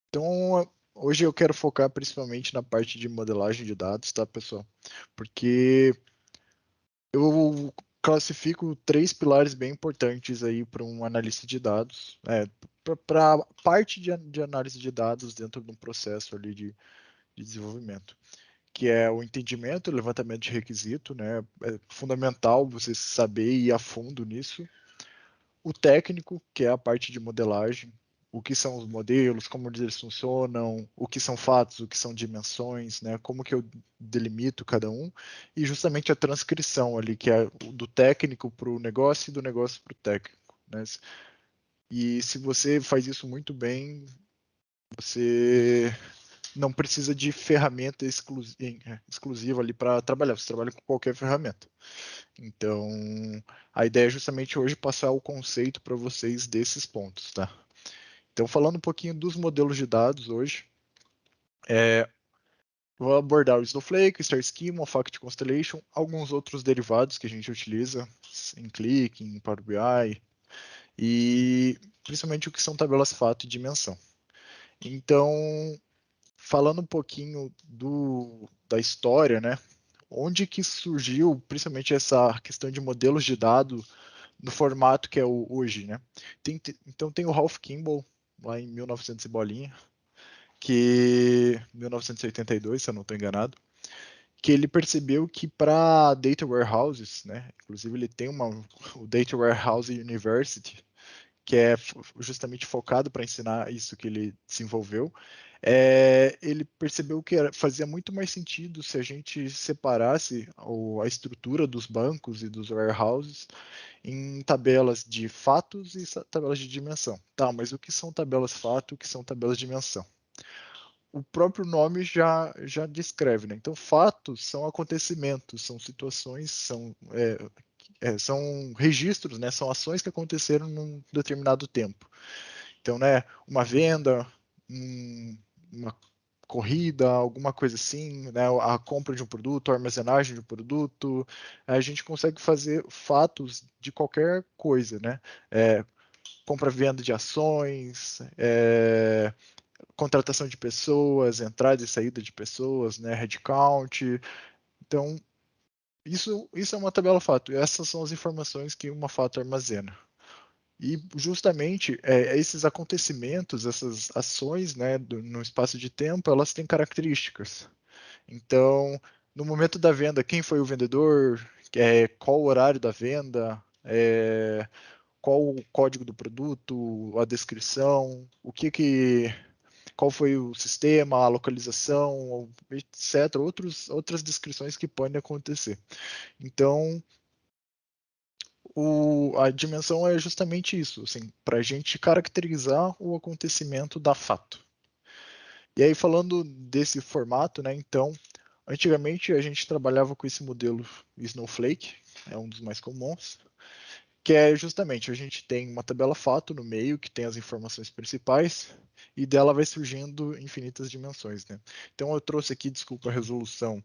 Então, hoje eu quero focar principalmente na parte de modelagem de dados, tá, pessoal? Porque eu classifico três pilares bem importantes aí para um analista de dados, para a parte de análise de dados dentro de um processo ali de desenvolvimento, que é o entendimento, o levantamento de requisito, né? É fundamental você saber ir a fundo nisso. O técnico, que é a parte de modelagem, o que são os modelos, como eles funcionam, o que são fatos, o que são dimensões, né? Como que eu delimito cada um, e justamente a transcrição ali, que é do técnico para o negócio e do negócio para o técnico, né? E se você faz isso muito bem, você não precisa de ferramenta exclusiva ali para trabalhar, você trabalha com qualquer ferramenta. Então, a ideia é justamente hoje passar o conceito para vocês desses pontos, tá? Então, falando um pouquinho dos modelos de dados hoje, vou abordar o Snowflake, o Star Schema, o Fact Constellation, alguns outros derivados que a gente utiliza em Click, em Power BI, e principalmente o que são tabelas fato e dimensão. Então, falando um pouquinho da história, né? Onde que surgiu principalmente essa questão de modelos de dados no formato que é hoje, né? Então tem o Ralph Kimball, lá em 1900 e bolinha, que 1982, se eu não estou enganado, que ele percebeu que para data warehouses, né? Inclusive ele tem o Data Warehouse University, que é justamente focado para ensinar isso que ele desenvolveu. Ele percebeu que fazia muito mais sentido se a gente separasse a estrutura dos bancos e dos warehouses em tabelas de fatos e tabelas de dimensão. Tá, mas o que são tabelas fato e o que são tabelas de dimensão? O próprio nome já descreve, né? Então, fatos são acontecimentos, são situações, são registros, né? São ações que aconteceram num determinado tempo. Então, né? Uma venda, uma corrida, alguma coisa assim, né? A compra de um produto, a armazenagem de um produto, a gente consegue fazer fatos de qualquer coisa, né? Compra-venda de ações, contratação de pessoas, entrada e saída de pessoas, né? Headcount. Então, isso é uma tabela fato. Essas são as informações que uma fato armazena. E justamente esses acontecimentos, essas ações, né, no espaço de tempo, elas têm características. Então, no momento da venda, quem foi o vendedor, qual o horário da venda, qual o código do produto, a descrição, qual foi o sistema, a localização, etc. Outras descrições que podem acontecer. Então, a dimensão é justamente isso, assim, para a gente caracterizar o acontecimento da fato. E aí, falando desse formato, né, então, antigamente a gente trabalhava com esse modelo Snowflake, é um dos mais comuns, que é justamente a gente tem uma tabela fato no meio, que tem as informações principais, e dela vai surgindo infinitas dimensões, né? Então eu trouxe aqui, desculpa a resolução,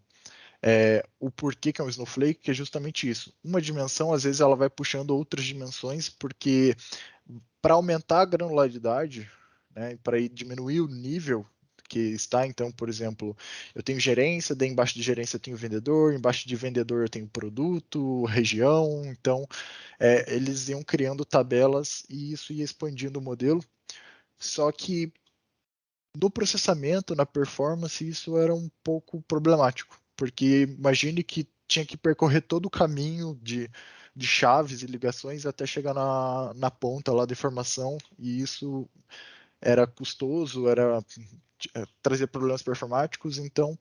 o porquê que é um Snowflake, que é justamente isso. Uma dimensão, às vezes, ela vai puxando outras dimensões, porque para aumentar a granularidade, né, para diminuir o nível que está, então, por exemplo, eu tenho gerência, daí embaixo de gerência eu tenho vendedor, embaixo de vendedor eu tenho produto, região, então eles iam criando tabelas e isso ia expandindo o modelo, só que no processamento, na performance, isso era um pouco problemático, porque imagine que tinha que percorrer todo o caminho de chaves e ligações até chegar na ponta lá da informação, e isso era custoso, trazia problemas performáticos, então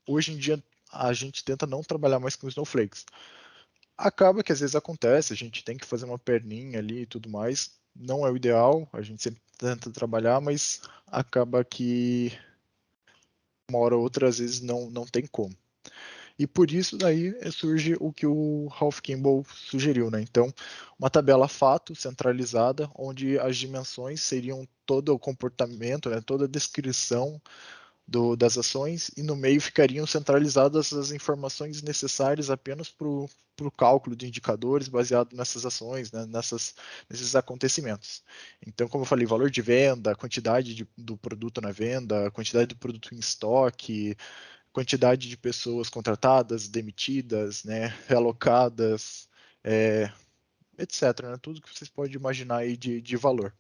hoje em dia a gente tenta não trabalhar mais com snowflakes. Acaba que às vezes acontece, a gente tem que fazer uma perninha ali e tudo mais. Não é o ideal, a gente sempre tenta trabalhar, mas acaba que uma hora ou outra às vezes não tem como. E por isso daí surge o que o Ralph Kimball sugeriu, né? Então, uma tabela fato centralizada, onde as dimensões seriam todo o comportamento, né? Toda a descrição das ações, e no meio ficariam centralizadas as informações necessárias apenas para o cálculo de indicadores baseado nessas ações, né, nesses acontecimentos. Então, como eu falei, valor de venda, quantidade do produto na venda, quantidade do produto em estoque, quantidade de pessoas contratadas, demitidas, né, realocadas, etc. Né, tudo que vocês podem imaginar aí de valor.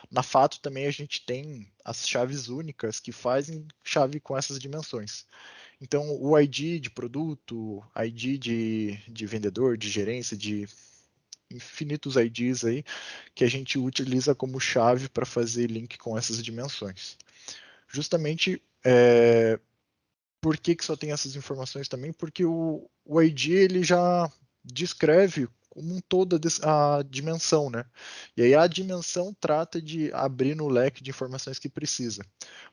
Na Fato também a gente tem as chaves únicas que fazem chave com essas dimensões. Então, o ID de produto, ID de vendedor, de gerência, de infinitos IDs aí, que a gente utiliza como chave para fazer link com essas dimensões. Justamente, por que só tem essas informações também? Porque o ID ele já descreve como um todo a dimensão, né? E aí a dimensão trata de abrir no leque de informações que precisa.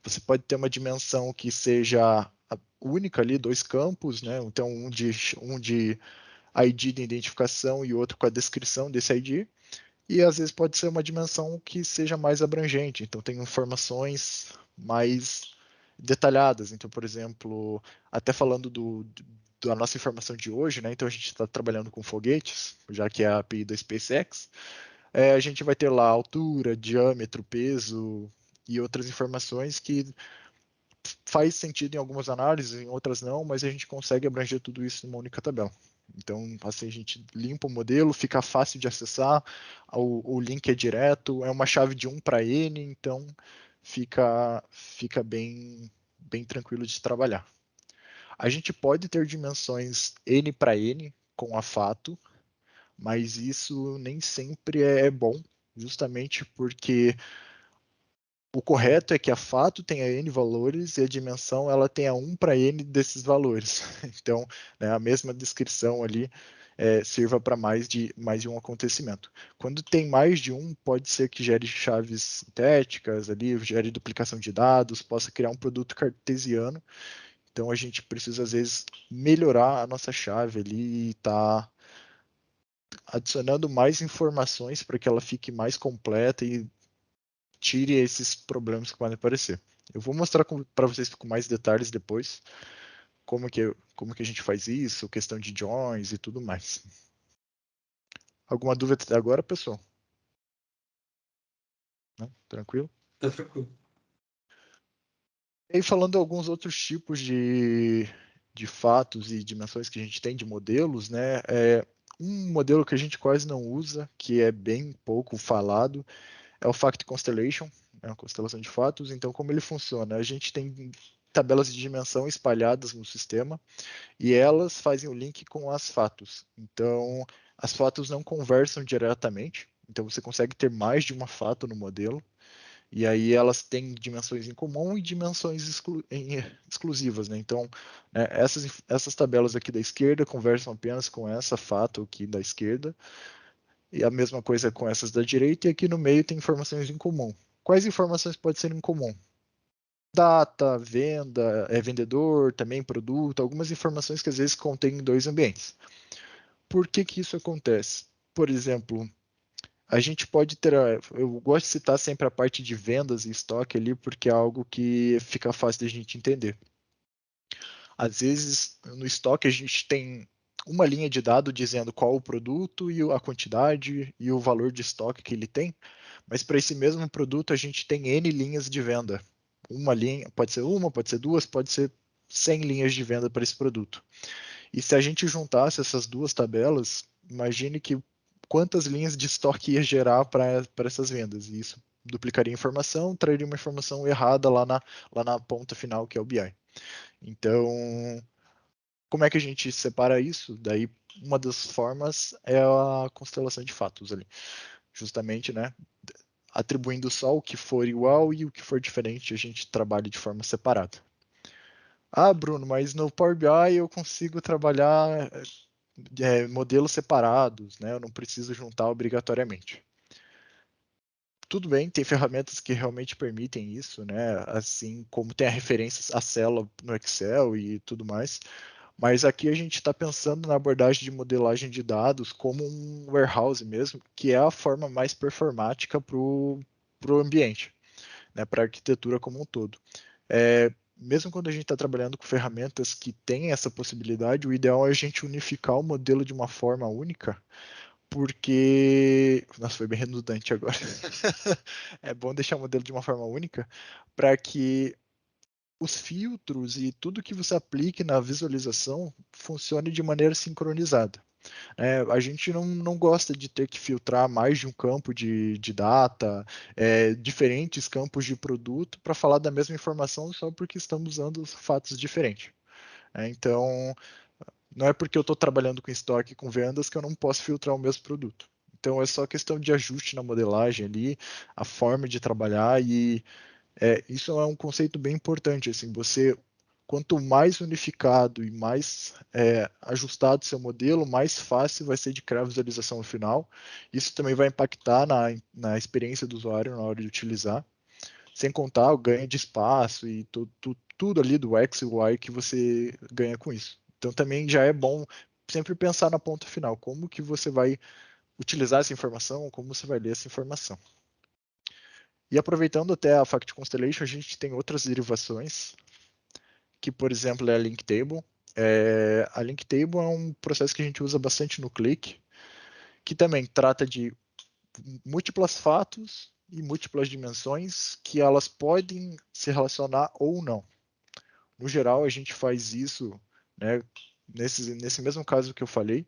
Você pode ter uma dimensão que seja única ali, dois campos, né? Então um de ID de identificação e outro com a descrição desse ID. E às vezes pode ser uma dimensão que seja mais abrangente, então tem informações mais detalhadas. Então, por exemplo, até falando da nossa informação de hoje, né? Então a gente está trabalhando com foguetes, já que é a API da SpaceX. A gente vai ter lá altura, diâmetro, peso e outras informações que faz sentido em algumas análises, em outras não, mas a gente consegue abranger tudo isso numa única tabela. Então, assim, a gente limpa o modelo, fica fácil de acessar, o link é direto, é uma chave de 1 para N, então fica bem tranquilo de trabalhar. A gente pode ter dimensões N para N com a Fato, mas isso nem sempre é bom, justamente porque o correto é que a Fato tenha N valores e a dimensão ela tenha 1 para N desses valores. Então, né, a mesma descrição ali sirva para mais de um acontecimento. Quando tem mais de um, pode ser que gere chaves sintéticas ali, gere duplicação de dados, possa criar um produto cartesiano. Então, a gente precisa, às vezes, melhorar a nossa chave ali e tá adicionando mais informações para que ela fique mais completa e tire esses problemas que podem aparecer. Eu vou mostrar para vocês com mais detalhes depois como que a gente faz isso, questão de joins e tudo mais. Alguma dúvida até agora, pessoal? Não? Tranquilo? Tá tranquilo. E aí, falando alguns outros tipos de fatos e dimensões que a gente tem de modelos, né? Um modelo que a gente quase não usa, que é bem pouco falado, é o Fact Constellation, é uma constelação de fatos. Então, como ele funciona? A gente tem tabelas de dimensão espalhadas no sistema e elas fazem o link com as fatos. Então, as fatos não conversam diretamente, então você consegue ter mais de uma fato no modelo, e aí elas têm dimensões em comum e dimensões exclusivas, né? Então, né, essas tabelas aqui da esquerda conversam apenas com essa fato aqui da esquerda, e a mesma coisa com essas da direita, e aqui no meio tem informações em comum. Quais informações podem ser em comum? Data, venda, vendedor, também produto, algumas informações que às vezes contêm em dois ambientes. Por que isso acontece? Por exemplo, a gente pode ter, eu gosto de citar sempre a parte de vendas e estoque ali, porque é algo que fica fácil de a gente entender. Às vezes, no estoque, a gente tem uma linha de dado dizendo qual o produto e a quantidade e o valor de estoque que ele tem, mas para esse mesmo produto a gente tem N linhas de venda. Uma linha, pode ser duas, pode ser 100 linhas de venda para esse produto. E se a gente juntasse essas duas tabelas, imagine que quantas linhas de estoque ia gerar para essas vendas. E isso duplicaria a informação, traria uma informação errada lá na ponta final, que é o BI. Então, como é que a gente separa isso? Daí, uma das formas é a constelação de fatos ali. Justamente, né? Atribuindo só o que for igual e o que for diferente, a gente trabalha de forma separada. Ah, Bruno, mas no Power BI eu consigo trabalhar modelos separados, né? Eu não preciso juntar obrigatoriamente. Tudo bem, tem ferramentas que realmente permitem isso, né? Assim como tem a referência à célula no Excel e tudo mais. Mas aqui a gente está pensando na abordagem de modelagem de dados como um warehouse mesmo, que é a forma mais performática para o ambiente, né? Para a arquitetura como um todo. mesmo quando a gente está trabalhando com ferramentas que têm essa possibilidade, o ideal é a gente unificar o modelo de uma forma única, porque... Nossa, foi bem redundante agora. É bom deixar o modelo de uma forma única para que os filtros e tudo que você aplique na visualização funcione de maneira sincronizada. A gente não gosta de ter que filtrar mais de um campo de data, diferentes campos de produto para falar da mesma informação só porque estamos usando fatos diferentes. Então, não é porque eu estou trabalhando com estoque e com vendas que eu não posso filtrar o mesmo produto. Então, é só questão de ajuste na modelagem ali, a forma de trabalhar e isso é um conceito bem importante. Assim, você, quanto mais unificado e mais ajustado seu modelo, mais fácil vai ser de criar a visualização no final. Isso também vai impactar na experiência do usuário na hora de utilizar, sem contar o ganho de espaço e tudo ali do X e Y que você ganha com isso. Então também já é bom sempre pensar na ponta final, como que você vai utilizar essa informação, como você vai ler essa informação. E aproveitando até a Fact Constellation, a gente tem outras derivações, que por exemplo é a Link Table. A Link Table é um processo que a gente usa bastante no Click, que também trata de múltiplos fatos e múltiplas dimensões que elas podem se relacionar ou não. No geral, a gente faz isso, né, nesse mesmo caso que eu falei,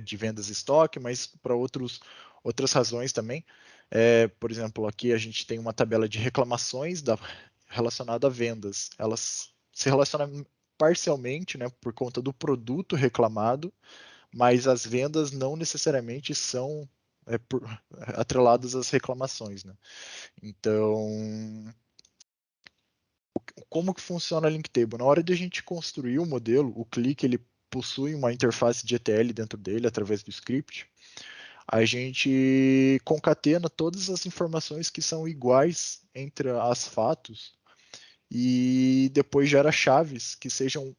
de vendas e estoque, mas para outras razões também. Por exemplo, aqui a gente tem uma tabela de reclamações relacionada a vendas. Elas se relacionam parcialmente, né, por conta do produto reclamado, mas as vendas não necessariamente são atreladas às reclamações, né? Então, como que funciona a Link Table? Na hora de a gente construir o modelo, o Click ele possui uma interface de ETL dentro dele através do script. A gente concatena todas as informações que são iguais entre as fatos e depois gera chaves que sejam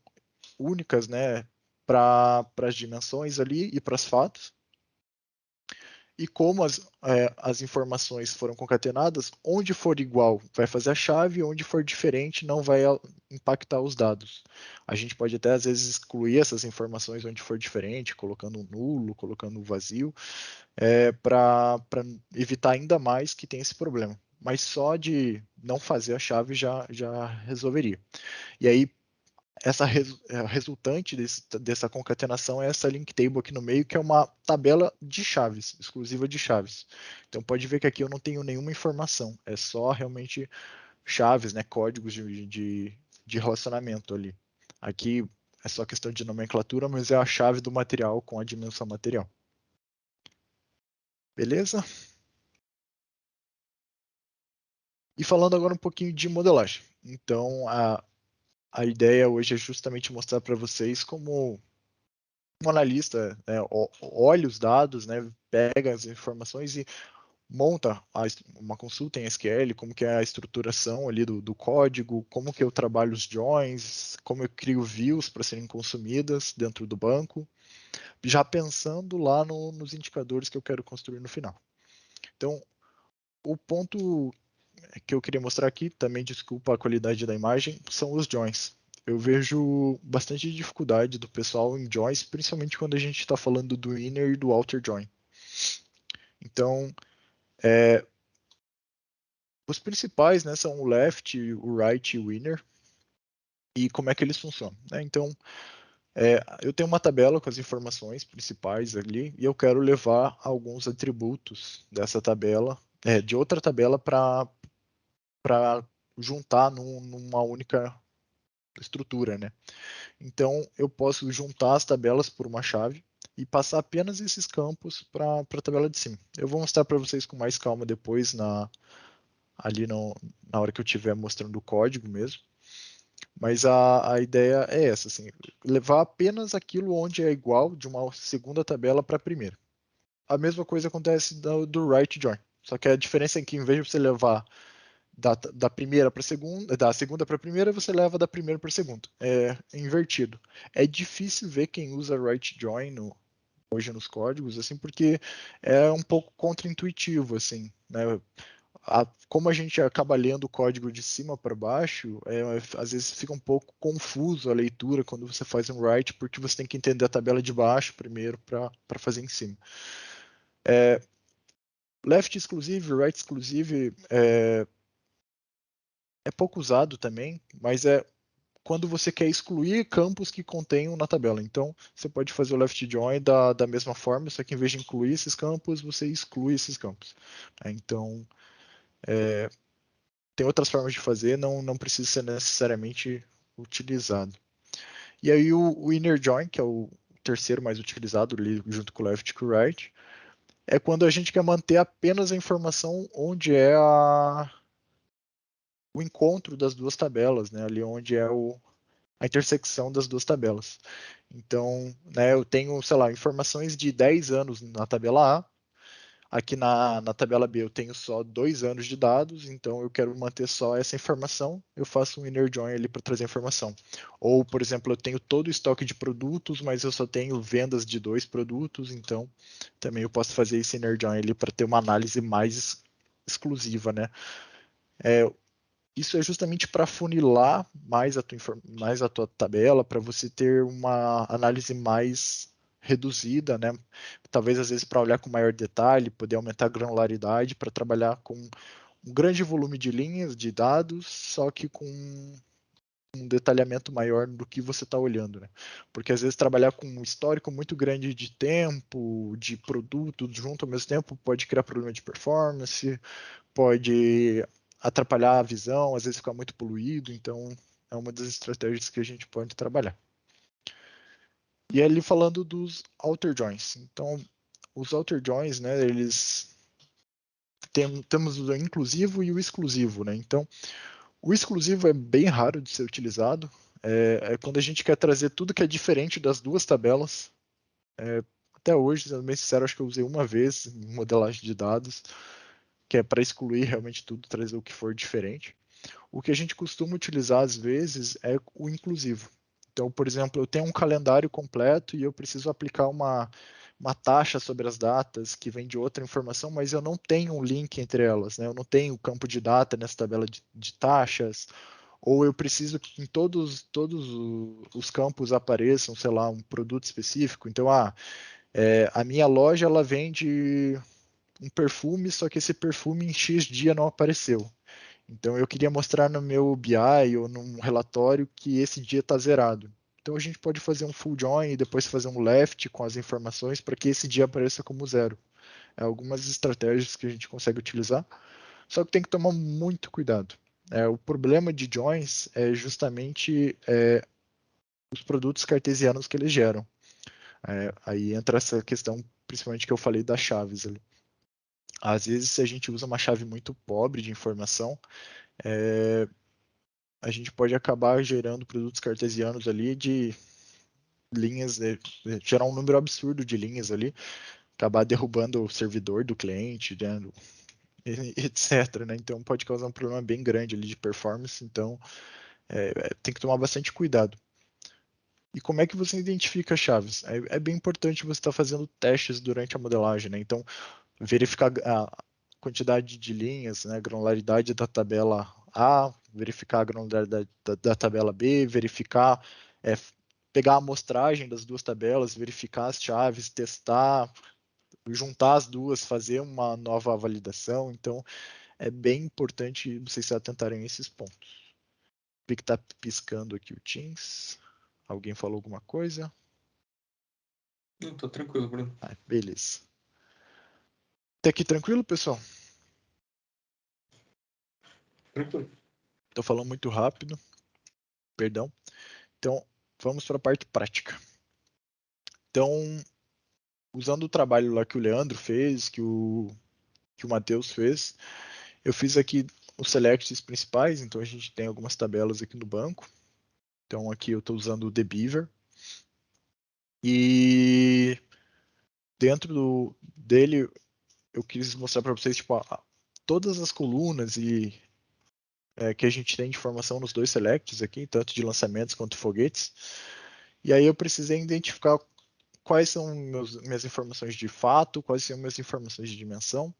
únicas, né, para as dimensões ali e para as fatos. E como as informações foram concatenadas, onde for igual vai fazer a chave, onde for diferente não vai impactar os dados. A gente pode até às vezes excluir essas informações onde for diferente, colocando um nulo, colocando um vazio, para evitar ainda mais que tenha esse problema. Mas só de não fazer a chave já resolveria. E aí essa resultante dessa concatenação é essa link table aqui no meio, que é uma tabela de chaves, exclusiva de chaves. Então pode ver que aqui eu não tenho nenhuma informação, é só realmente chaves, né, códigos de relacionamento ali. Aqui é só questão de nomenclatura, mas é a chave do material com a dimensão material. Beleza? E falando agora um pouquinho de modelagem. Então, a ideia hoje é justamente mostrar para vocês como um analista olha os dados, né, pega as informações e monta uma consulta em SQL, como que é a estruturação ali do código, como que eu trabalho os joins, como eu crio views para serem consumidas dentro do banco, já pensando lá nos indicadores que eu quero construir no final. Então, o ponto que eu queria mostrar aqui, também desculpa a qualidade da imagem, são os joins. Eu vejo bastante dificuldade do pessoal em joins, principalmente quando a gente está falando do inner e do outer join. Então, os principais, né, são o left, o right e o inner. E como é que eles funcionam, né? Então, eu tenho uma tabela com as informações principais ali e eu quero levar alguns atributos dessa tabela, de outra tabela para juntar numa única estrutura, né? Então, eu posso juntar as tabelas por uma chave e passar apenas esses campos para a tabela de cima. Eu vou mostrar para vocês com mais calma depois, ali na hora que eu estiver mostrando o código mesmo. Mas a ideia é essa, assim, levar apenas aquilo onde é igual de uma segunda tabela para a primeira. A mesma coisa acontece do right join, só que a diferença é que em vez de você levar da primeira para a segunda, da segunda para a primeira, você leva da primeira para a segunda. É invertido. É difícil ver quem usa right join hoje nos códigos, assim, porque é um pouco contra-intuitivo, assim, né? como a gente acaba lendo o código de cima para baixo, às vezes fica um pouco confuso a leitura quando você faz um write, porque você tem que entender a tabela de baixo primeiro para fazer em cima. Left exclusive, right exclusive é pouco usado também, mas é quando você quer excluir campos que contenham na tabela. Então, você pode fazer o left join da mesma forma, só que em vez de incluir esses campos, você exclui esses campos. Então, tem outras formas de fazer, não precisa ser necessariamente utilizado. E aí o inner join, que é o terceiro mais utilizado ali, junto com o left e com o right, é quando a gente quer manter apenas a informação onde é o encontro das duas tabelas, né? Ali onde é a intersecção das duas tabelas. Então, né, eu tenho, sei lá, informações de 10 anos na tabela A. Aqui na tabela B eu tenho só 2 anos de dados, então eu quero manter só essa informação, eu faço um inner join ali para trazer a informação. Ou, por exemplo, eu tenho todo o estoque de produtos, mas eu só tenho vendas de 2 produtos, então também eu posso fazer esse inner join ali para ter uma análise mais exclusiva, né? Isso é justamente para funilar mais a tua tabela, para você ter uma análise mais reduzida, né? Talvez às vezes para olhar com maior detalhe, poder aumentar a granularidade, para trabalhar com um grande volume de linhas, de dados, só que com um detalhamento maior do que você está olhando, né? Porque às vezes trabalhar com um histórico muito grande de tempo, de produto junto ao mesmo tempo, pode criar problema de performance, pode atrapalhar a visão, às vezes ficar muito poluído, então é uma das estratégias que a gente pode trabalhar. E ali falando dos outer joins. Então, os outer joins, né, eles temos o inclusivo e o exclusivo, né? Então, o exclusivo é bem raro de ser utilizado. É quando a gente quer trazer tudo que é diferente das duas tabelas. Até hoje, sendo bem sincero, acho que eu usei uma vez em modelagem de dados, que é para excluir realmente tudo, trazer o que for diferente. O que a gente costuma utilizar às vezes é o inclusivo. Então, por exemplo, eu tenho um calendário completo e eu preciso aplicar uma taxa sobre as datas que vem de outra informação, mas eu não tenho um link entre elas, né? Eu não tenho campo de data nessa tabela de taxas, ou eu preciso que em todos os campos apareçam, sei lá, um produto específico. Então, a minha loja ela vende um perfume, só que esse perfume em X dia não apareceu. Então eu queria mostrar no meu BI ou num relatório que esse dia está zerado. Então a gente pode fazer um full join e depois fazer um left com as informações para que esse dia apareça como zero. É algumas estratégias que a gente consegue utilizar, só que tem que tomar muito cuidado. O problema de joins é justamente os produtos cartesianos que eles geram. Aí entra essa questão, principalmente que eu falei das chaves ali. Às vezes, se a gente usa uma chave muito pobre de informação, a gente pode acabar gerando produtos cartesianos ali de linhas, gerar um número absurdo de linhas ali, acabar derrubando o servidor do cliente, né, etc. Né? Então pode causar um problema bem grande ali de performance, então tem que tomar bastante cuidado. E como é que você identifica chaves? É bem importante você estar fazendo testes durante a modelagem, né? Então, verificar a quantidade de linhas, né, a granularidade da tabela A, verificar a granularidade da tabela B, verificar, pegar a amostragem das duas tabelas, verificar as chaves, testar, juntar as duas, fazer uma nova validação. Então, é bem importante vocês se atentarem a esses pontos. Vi que está piscando aqui o Teams. Alguém falou alguma coisa? Não, tô tranquilo, Bruno. Beleza. Até aqui tranquilo, pessoal? Tranquilo. Estou falando muito rápido, perdão. Então, vamos para a parte prática. Então, usando o trabalho lá que o Leandro fez, que o Matheus fez, eu fiz aqui os selects principais, então a gente tem algumas tabelas aqui no banco. Então, aqui eu estou usando o TheBeaver. E dentro dele, eu quis mostrar para vocês tipo, todas as colunas que a gente tem de informação nos dois selects aqui, tanto de lançamentos quanto foguetes. E aí eu precisei identificar quais são minhas informações de fato, quais são minhas informações de dimensão.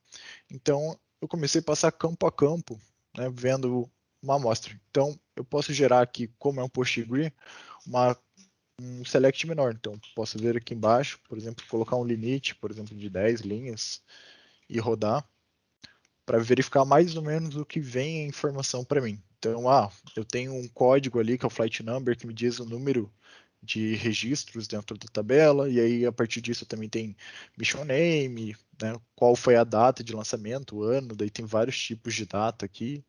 Então eu comecei a passar campo a campo, né, vendo uma amostra. Então, eu posso gerar aqui, como é um PostgRE, um select menor. Então, posso ver aqui embaixo, por exemplo, colocar um limite, por exemplo, de 10 linhas e rodar para verificar mais ou menos o que vem a informação para mim. Então, eu tenho um código ali, que é o flight number, que me diz o número de registros dentro da tabela, e aí a partir disso também tem mission name, né, qual foi a data de lançamento, o ano, daí tem vários tipos de data aqui,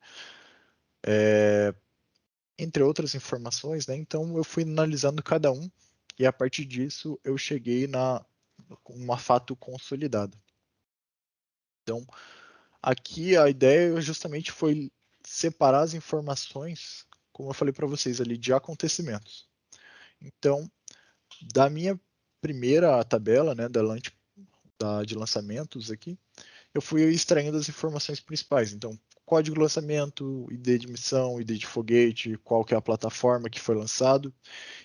entre outras informações, né? Então eu fui analisando cada um e a partir disso eu cheguei na uma fato consolidado. Então, aqui a ideia justamente foi separar as informações, como eu falei para vocês ali, de acontecimentos. Então, da minha primeira tabela, né, de lançamentos aqui, eu fui extraindo as informações principais. Então, código de lançamento, ID de missão, ID de foguete, qual que é a plataforma que foi lançado.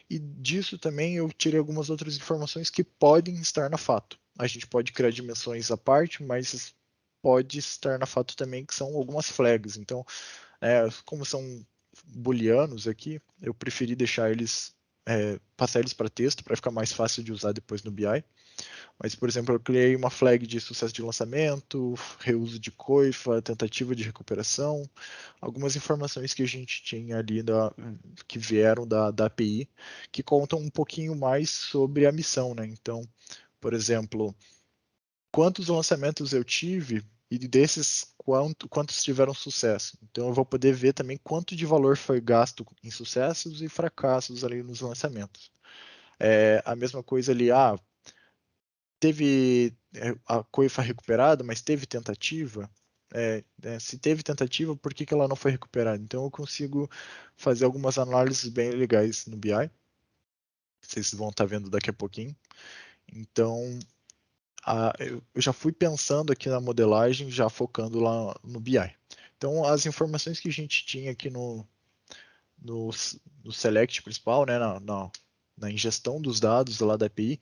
E disso também eu tirei algumas outras informações que podem estar na fato. A gente pode criar dimensões à parte, mas pode estar na fato também, que são algumas flags. Então, como são booleanos aqui, eu preferi deixar eles, passar eles para texto, para ficar mais fácil de usar depois no BI. Mas, por exemplo, eu criei uma flag de sucesso de lançamento, reuso de coifa, tentativa de recuperação, algumas informações que a gente tinha ali que vieram da API, que contam um pouquinho mais sobre a missão, né? Então, por exemplo, quantos lançamentos eu tive e desses quantos tiveram sucesso. Então eu vou poder ver também quanto de valor foi gasto em sucessos e fracassos ali nos lançamentos. A mesma coisa ali, teve a coifa recuperada, mas teve tentativa. Se teve tentativa, por que ela não foi recuperada? Então eu consigo fazer algumas análises bem legais no BI. Vocês vão estar vendo daqui a pouquinho. Então, eu já fui pensando aqui na modelagem, já focando lá no BI. Então, as informações que a gente tinha aqui no, no select principal, né, na ingestão dos dados lá da API,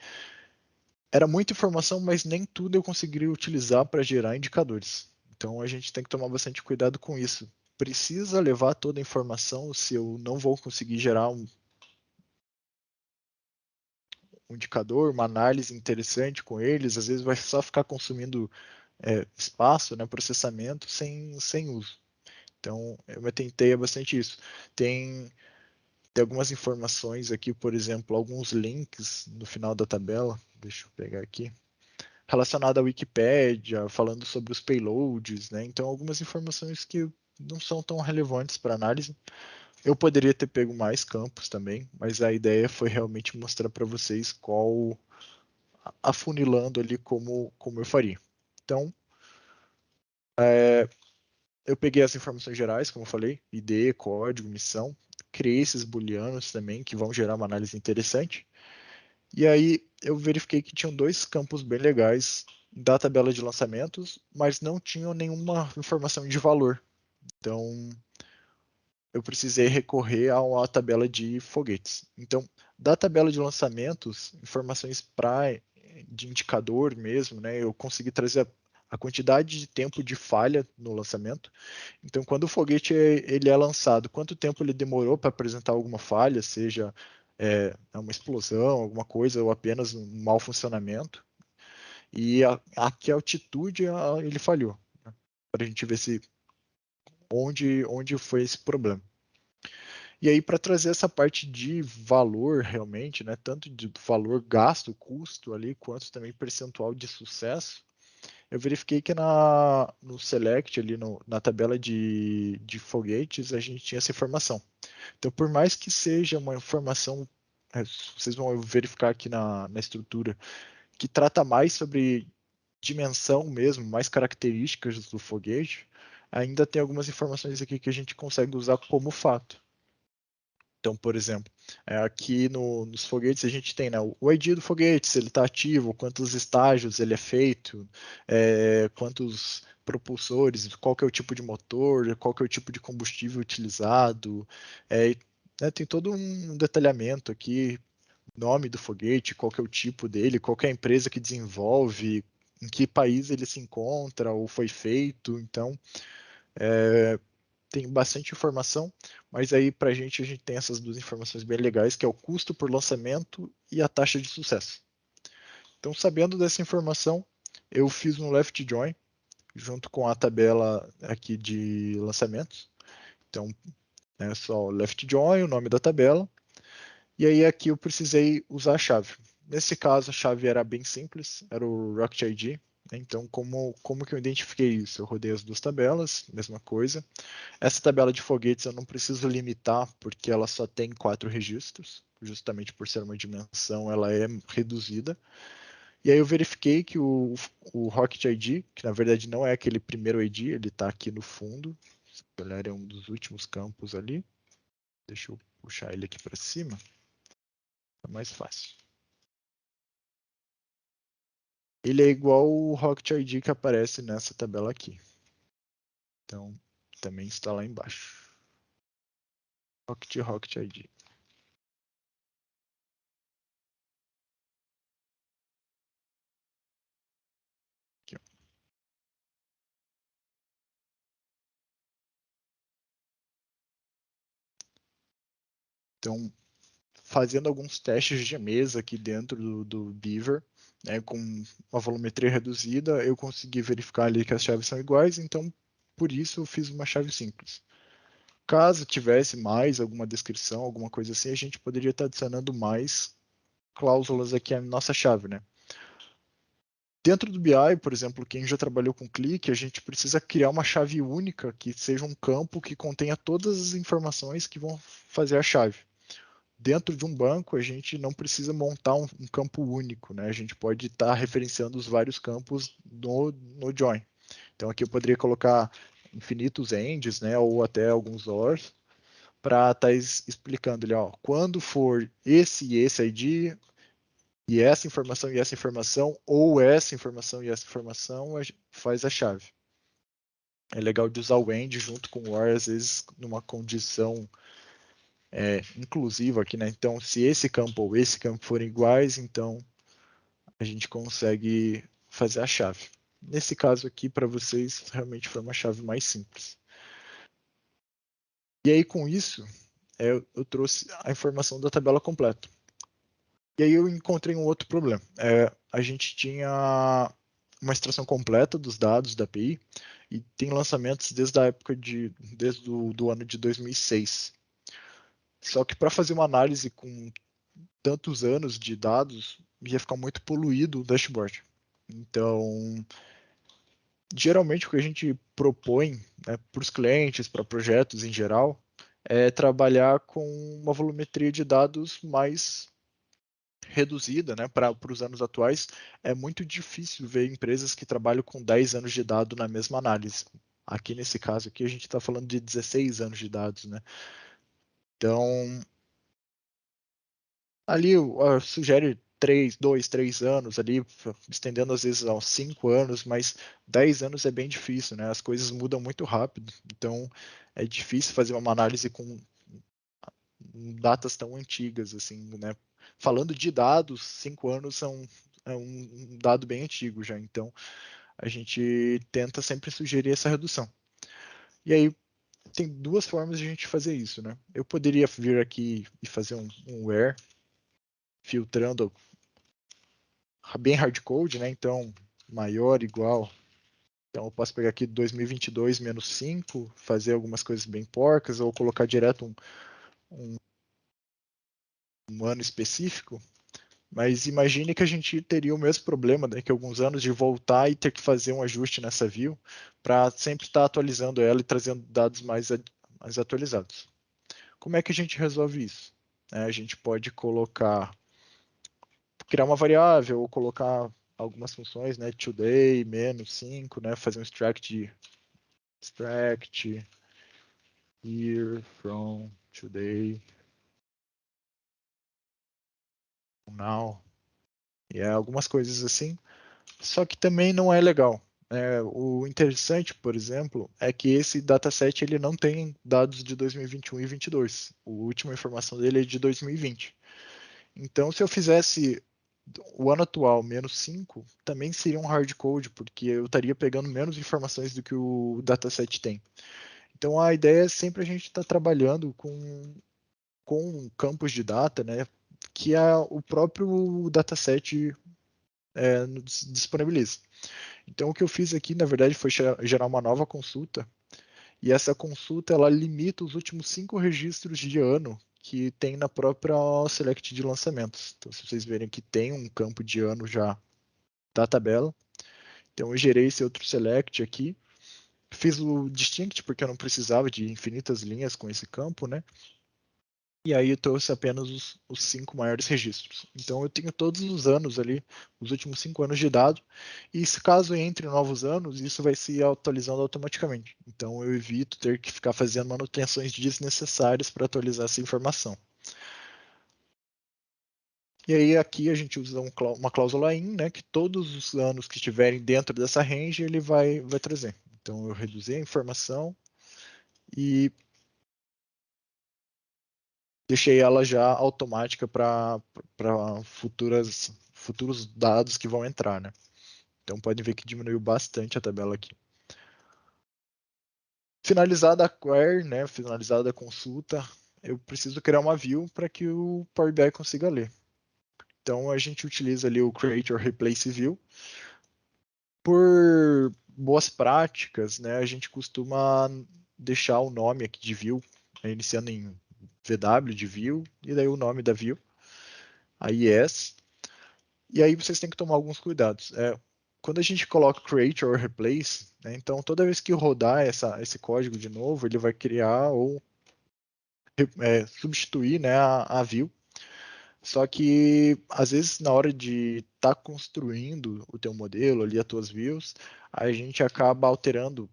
era muita informação, mas nem tudo eu conseguiria utilizar para gerar indicadores. Então, a gente tem que tomar bastante cuidado com isso. Precisa levar toda a informação, se eu não vou conseguir gerar um indicador, uma análise interessante com eles, às vezes vai só ficar consumindo espaço, né, processamento sem uso. Então, eu me atentei a bastante isso. Tem algumas informações aqui, por exemplo, alguns links no final da tabela, deixa eu pegar aqui, relacionado à Wikipédia, falando sobre os payloads, né? Então, algumas informações que não são tão relevantes para análise. Eu poderia ter pego mais campos também, mas a ideia foi realmente mostrar para vocês qual afunilando ali como eu faria. Então, eu peguei as informações gerais, como eu falei, ID, código, missão, criei esses booleanos também, que vão gerar uma análise interessante. E aí eu verifiquei que tinham dois campos bem legais da tabela de lançamentos, mas não tinham nenhuma informação de valor. Então, eu precisei recorrer a uma tabela de foguetes. Então, da tabela de lançamentos, informações de indicador mesmo, né? Eu consegui trazer a quantidade de tempo de falha no lançamento. Então, quando o foguete ele é lançado, quanto tempo ele demorou para apresentar alguma falha, seja uma explosão, alguma coisa, ou apenas um mau funcionamento, e a que altitude ele falhou, né? Para a gente ver onde foi esse problema. E aí, para trazer essa parte de valor realmente, né, tanto de valor gasto, custo ali, quanto também percentual de sucesso, eu verifiquei que no Select, ali na tabela de foguetes, a gente tinha essa informação. Então, por mais que seja uma informação, vocês vão verificar aqui na estrutura, que trata mais sobre dimensão mesmo, mais características do foguete, ainda tem algumas informações aqui que a gente consegue usar como fato. Então, por exemplo, aqui nos foguetes a gente tem, né, o ID do foguete, se ele está ativo, quantos estágios ele é feito, quantos propulsores, qual que é o tipo de motor, qual que é o tipo de combustível utilizado, tem todo um detalhamento aqui, nome do foguete, qual que é o tipo dele, qual que é a empresa que desenvolve, em que país ele se encontra ou foi feito. Então, tem bastante informação, mas aí para a gente tem essas duas informações bem legais, que é o custo por lançamento e a taxa de sucesso. Então, sabendo dessa informação, eu fiz um left join junto com a tabela aqui de lançamentos. Então, é só o left join, o nome da tabela, e aí aqui eu precisei usar a chave. Nesse caso, a chave era bem simples, era o Rocket ID. Então, como que eu identifiquei isso? Eu rodei as duas tabelas, mesma coisa. Essa tabela de foguetes eu não preciso limitar, porque ela só tem 4 registros, justamente por ser uma dimensão, ela é reduzida. E aí eu verifiquei que o Rocket ID, que na verdade não é aquele primeiro ID, ele está aqui no fundo. Se olhar, é um dos últimos campos ali. Deixa eu puxar ele aqui para cima. É mais fácil. Ele é igual o Rocket ID que aparece nessa tabela aqui. Então, também está lá embaixo. Rocket ID. Aqui, ó. Então, fazendo alguns testes de mesa aqui dentro do Beaver, né, com uma volumetria reduzida, eu consegui verificar ali que as chaves são iguais, então por isso eu fiz uma chave simples. Caso tivesse mais alguma descrição, alguma coisa assim, a gente poderia estar adicionando mais cláusulas aqui à nossa chave, né? Dentro do BI, por exemplo, quem já trabalhou com clique, a gente precisa criar uma chave única que seja um campo que contenha todas as informações que vão fazer a chave. Dentro de um banco, a gente não precisa montar um campo único, né? A gente pode estar referenciando os vários campos no join. Então aqui eu poderia colocar infinitos ends, né? Ou até alguns ORs, para estar explicando ali, ó, quando for esse e esse ID, e essa informação, ou essa informação e essa informação, faz a chave. É legal de usar o end junto com o OR, às vezes numa condição inclusiva aqui, né? Então, se esse campo ou esse campo forem iguais, então a gente consegue fazer a chave. Nesse caso aqui, para vocês, realmente foi uma chave mais simples. E aí, com isso, eu trouxe a informação da tabela completa. E aí eu encontrei um outro problema. A gente tinha uma extração completa dos dados da API e tem lançamentos desde a época desde o ano de 2006. Só que para fazer uma análise com tantos anos de dados, ia ficar muito poluído o dashboard. Então, geralmente o que a gente propõe, né, para os clientes, para projetos em geral, é trabalhar com uma volumetria de dados mais reduzida, né, para os anos atuais. É muito difícil ver empresas que trabalham com 10 anos de dado na mesma análise. Aqui nesse caso aqui a gente está falando de 16 anos de dados, né? Então, ali sugere 3 anos ali, estendendo às vezes aos 5 anos, mas 10 anos é bem difícil, né? As coisas mudam muito rápido, então é difícil fazer uma análise com datas tão antigas, assim, né? Falando de dados, 5 anos é um dado bem antigo já, então a gente tenta sempre sugerir essa redução. E aí tem duas formas de a gente fazer isso, né? Eu poderia vir aqui e fazer um where, filtrando bem hardcode, né? Então, maior, igual. Então, eu posso pegar aqui 2022 menos 5, fazer algumas coisas bem porcas, ou colocar direto um ano específico. Mas imagine que a gente teria o mesmo problema daqui a alguns anos de voltar e ter que fazer um ajuste nessa view para sempre estar atualizando ela e trazendo dados mais atualizados. Como é que a gente resolve isso? A gente pode criar uma variável ou colocar algumas funções, né? Today, menos 5, né? Fazer um extract here from today now. E algumas coisas assim. Só que também não é legal. O interessante, por exemplo, é que esse dataset ele não tem dados de 2021 e 2022. A última informação dele é de 2020. Então, se eu fizesse o ano atual menos 5 também seria um hard code, porque eu estaria pegando menos informações do que o dataset tem. Então a ideia é sempre a gente estar trabalhando com campos de data, né, que o próprio dataset nos disponibiliza. Então o que eu fiz aqui, na verdade, foi gerar uma nova consulta, e essa consulta ela limita os últimos 5 registros de ano que tem na própria select de lançamentos. Então, se vocês verem que tem um campo de ano já da tabela, então eu gerei esse outro select aqui, fiz o distinct porque eu não precisava de infinitas linhas com esse campo, né? E aí eu trouxe apenas os 5 maiores registros. Então eu tenho todos os anos ali, os últimos 5 anos de dado, e se caso entre novos anos, isso vai se atualizando automaticamente. Então eu evito ter que ficar fazendo manutenções desnecessárias para atualizar essa informação. E aí aqui a gente usa uma cláusula in, né, que todos os anos que estiverem dentro dessa range ele vai trazer. Então eu reduzi a informação e deixei ela já automática para futuros dados que vão entrar, né? Então podem ver que diminuiu bastante a tabela aqui. Finalizada a query, né? Finalizada a consulta, eu preciso criar uma view para que o Power BI consiga ler. Então a gente utiliza ali o Create or Replace View. Por boas práticas, né? A gente costuma deixar o nome aqui de view, né, iniciando em VW de view, e daí o nome da view, a IS. E aí vocês têm que tomar alguns cuidados. Quando a gente coloca create or replace, né, então toda vez que rodar esse código de novo, ele vai criar ou substituir, né, a view. Só que às vezes na hora de estar construindo o teu modelo ali, as tuas views, a gente acaba alterando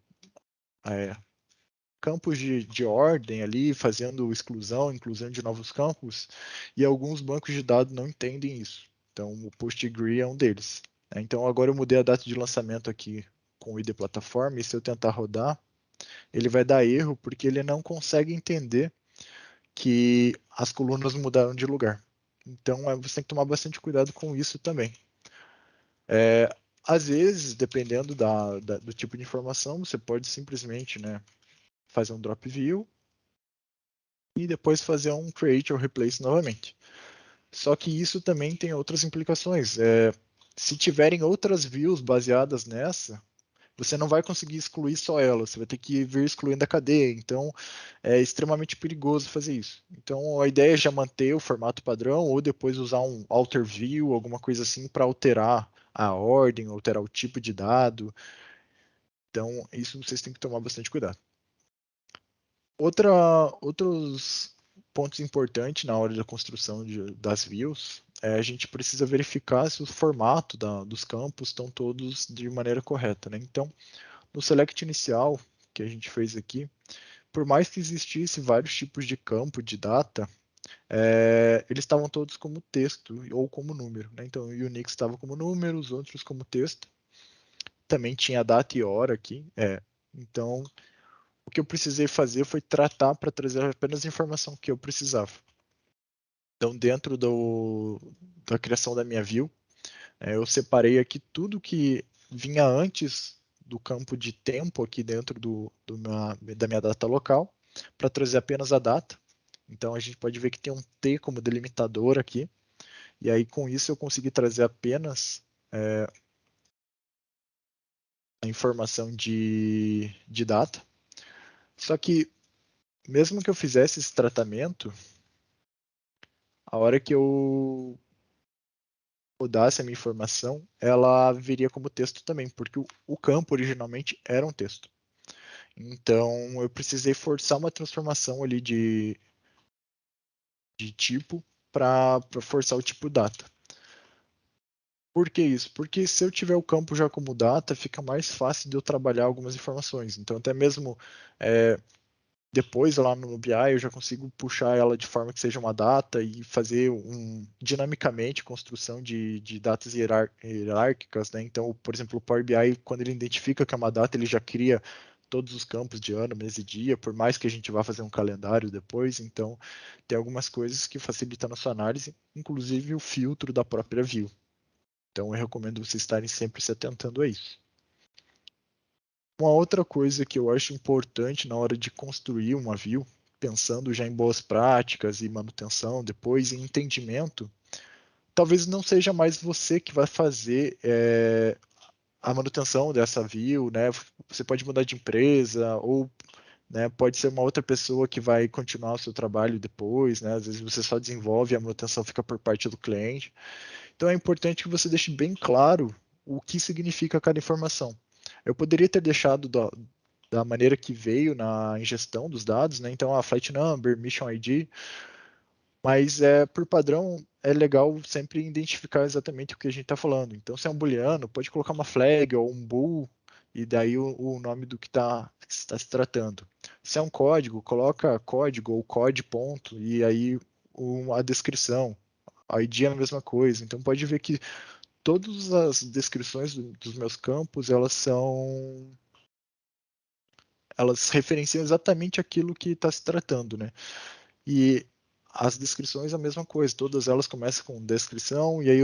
campos de ordem ali, fazendo exclusão, inclusão de novos campos, e alguns bancos de dados não entendem isso. Então, o PostgreSQL é um deles. Então, agora eu mudei a data de lançamento aqui com o ID plataforma, e se eu tentar rodar, ele vai dar erro, porque ele não consegue entender que as colunas mudaram de lugar. Então, você tem que tomar bastante cuidado com isso também. Às vezes, dependendo do tipo de informação, você pode simplesmente, né, fazer um drop view e depois fazer um create ou replace novamente. Só que isso também tem outras implicações. Se tiverem outras views baseadas nessa, você não vai conseguir excluir só ela, você vai ter que vir excluindo a cadeia. Então, é extremamente perigoso fazer isso. Então, a ideia é já manter o formato padrão ou depois usar um alter view, alguma coisa assim, para alterar a ordem, alterar o tipo de dado. Então, isso vocês têm que tomar bastante cuidado. Outros pontos importantes na hora da construção das views a gente precisa verificar se o formato dos campos estão todos de maneira correta, né? Então, no select inicial que a gente fez aqui, por mais que existisse vários tipos de campo de data, eles estavam todos como texto ou como número, né? Então, o Unix estava como número, os outros como texto. Também tinha data e hora aqui. Então, o que eu precisei fazer foi tratar para trazer apenas a informação que eu precisava. Então, dentro da criação da minha view, eu separei aqui tudo que vinha antes do campo de tempo aqui dentro da minha data local, para trazer apenas a data. Então, a gente pode ver que tem um T como delimitador aqui, e aí com isso eu consegui trazer apenas a informação de data. Só que, mesmo que eu fizesse esse tratamento, a hora que eu mudasse a minha informação, ela viria como texto também, porque o campo originalmente era um texto. Então, eu precisei forçar uma transformação ali de tipo para forçar o tipo data. Por que isso? Porque se eu tiver o campo já como data, fica mais fácil de eu trabalhar algumas informações. Então, até mesmo depois lá no BI eu já consigo puxar ela de forma que seja uma data e fazer dinamicamente construção de datas hierárquicas, né? Então, por exemplo, o Power BI, quando ele identifica que é uma data, ele já cria todos os campos de ano, mês e dia, por mais que a gente vá fazer um calendário depois. Então, tem algumas coisas que facilitam a nossa análise, inclusive o filtro da própria view. Então, eu recomendo vocês estarem sempre se atentando a isso. Uma outra coisa que eu acho importante na hora de construir uma view, pensando já em boas práticas e manutenção, depois em entendimento, talvez não seja mais você que vai fazer a manutenção dessa view, né? Você pode mudar de empresa ou, né, pode ser uma outra pessoa que vai continuar o seu trabalho depois, né? Às vezes você só desenvolve e a manutenção fica por parte do cliente. Então é importante que você deixe bem claro o que significa cada informação. Eu poderia ter deixado da maneira que veio na ingestão dos dados, né? Então a flight number, mission ID, mas por padrão é legal sempre identificar exatamente o que a gente está falando. Então se é um booleano, pode colocar uma flag ou um bool e daí o nome do que está se tratando. Se é um código, coloca código ou code ponto e aí a descrição. A ID é a mesma coisa. Então pode ver que todas as descrições dos meus campos, elas referenciam exatamente aquilo que está se tratando, né? E as descrições a mesma coisa, todas elas começam com descrição e aí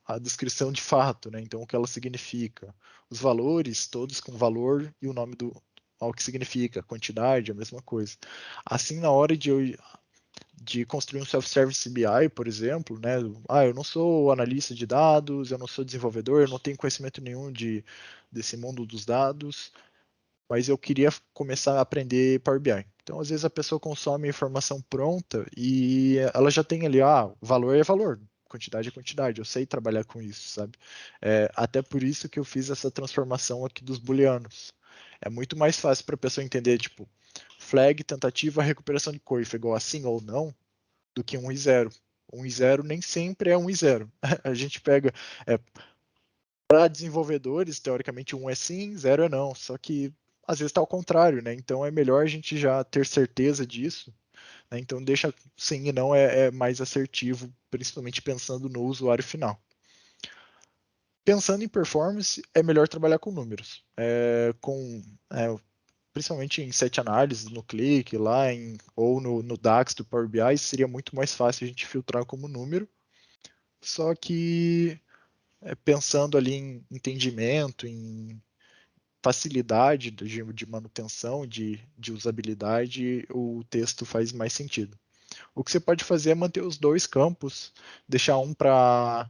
a descrição de fato, né? Então o que ela significa. Os valores, todos com valor e o nome do ao que significa, quantidade, a mesma coisa. Assim, na hora de construir um self-service BI, por exemplo, né? Eu não sou analista de dados, eu não sou desenvolvedor, eu não tenho conhecimento nenhum desse mundo dos dados, mas eu queria começar a aprender Power BI. Então, às vezes a pessoa consome a informação pronta e ela já tem ali, valor é valor, quantidade é quantidade, eu sei trabalhar com isso, sabe? Até por isso que eu fiz essa transformação aqui dos booleanos. É muito mais fácil para a pessoa entender, tipo, flag, tentativa, recuperação de coifa igual a sim ou não, do que 1 e 0. 1 e 0 nem sempre é 1 e 0. A gente pega, para desenvolvedores, teoricamente 1 é sim, 0 é não. Só que às vezes está ao contrário, né? Então é melhor a gente já ter certeza disso, né? Então deixa sim e não é mais assertivo, principalmente pensando no usuário final. Pensando em performance, é melhor trabalhar com números. Principalmente em set análises, no Click, ou no DAX do Power BI, seria muito mais fácil a gente filtrar como número. Só que pensando ali em entendimento, em facilidade de manutenção, de usabilidade, o texto faz mais sentido. O que você pode fazer é manter os dois campos, deixar um para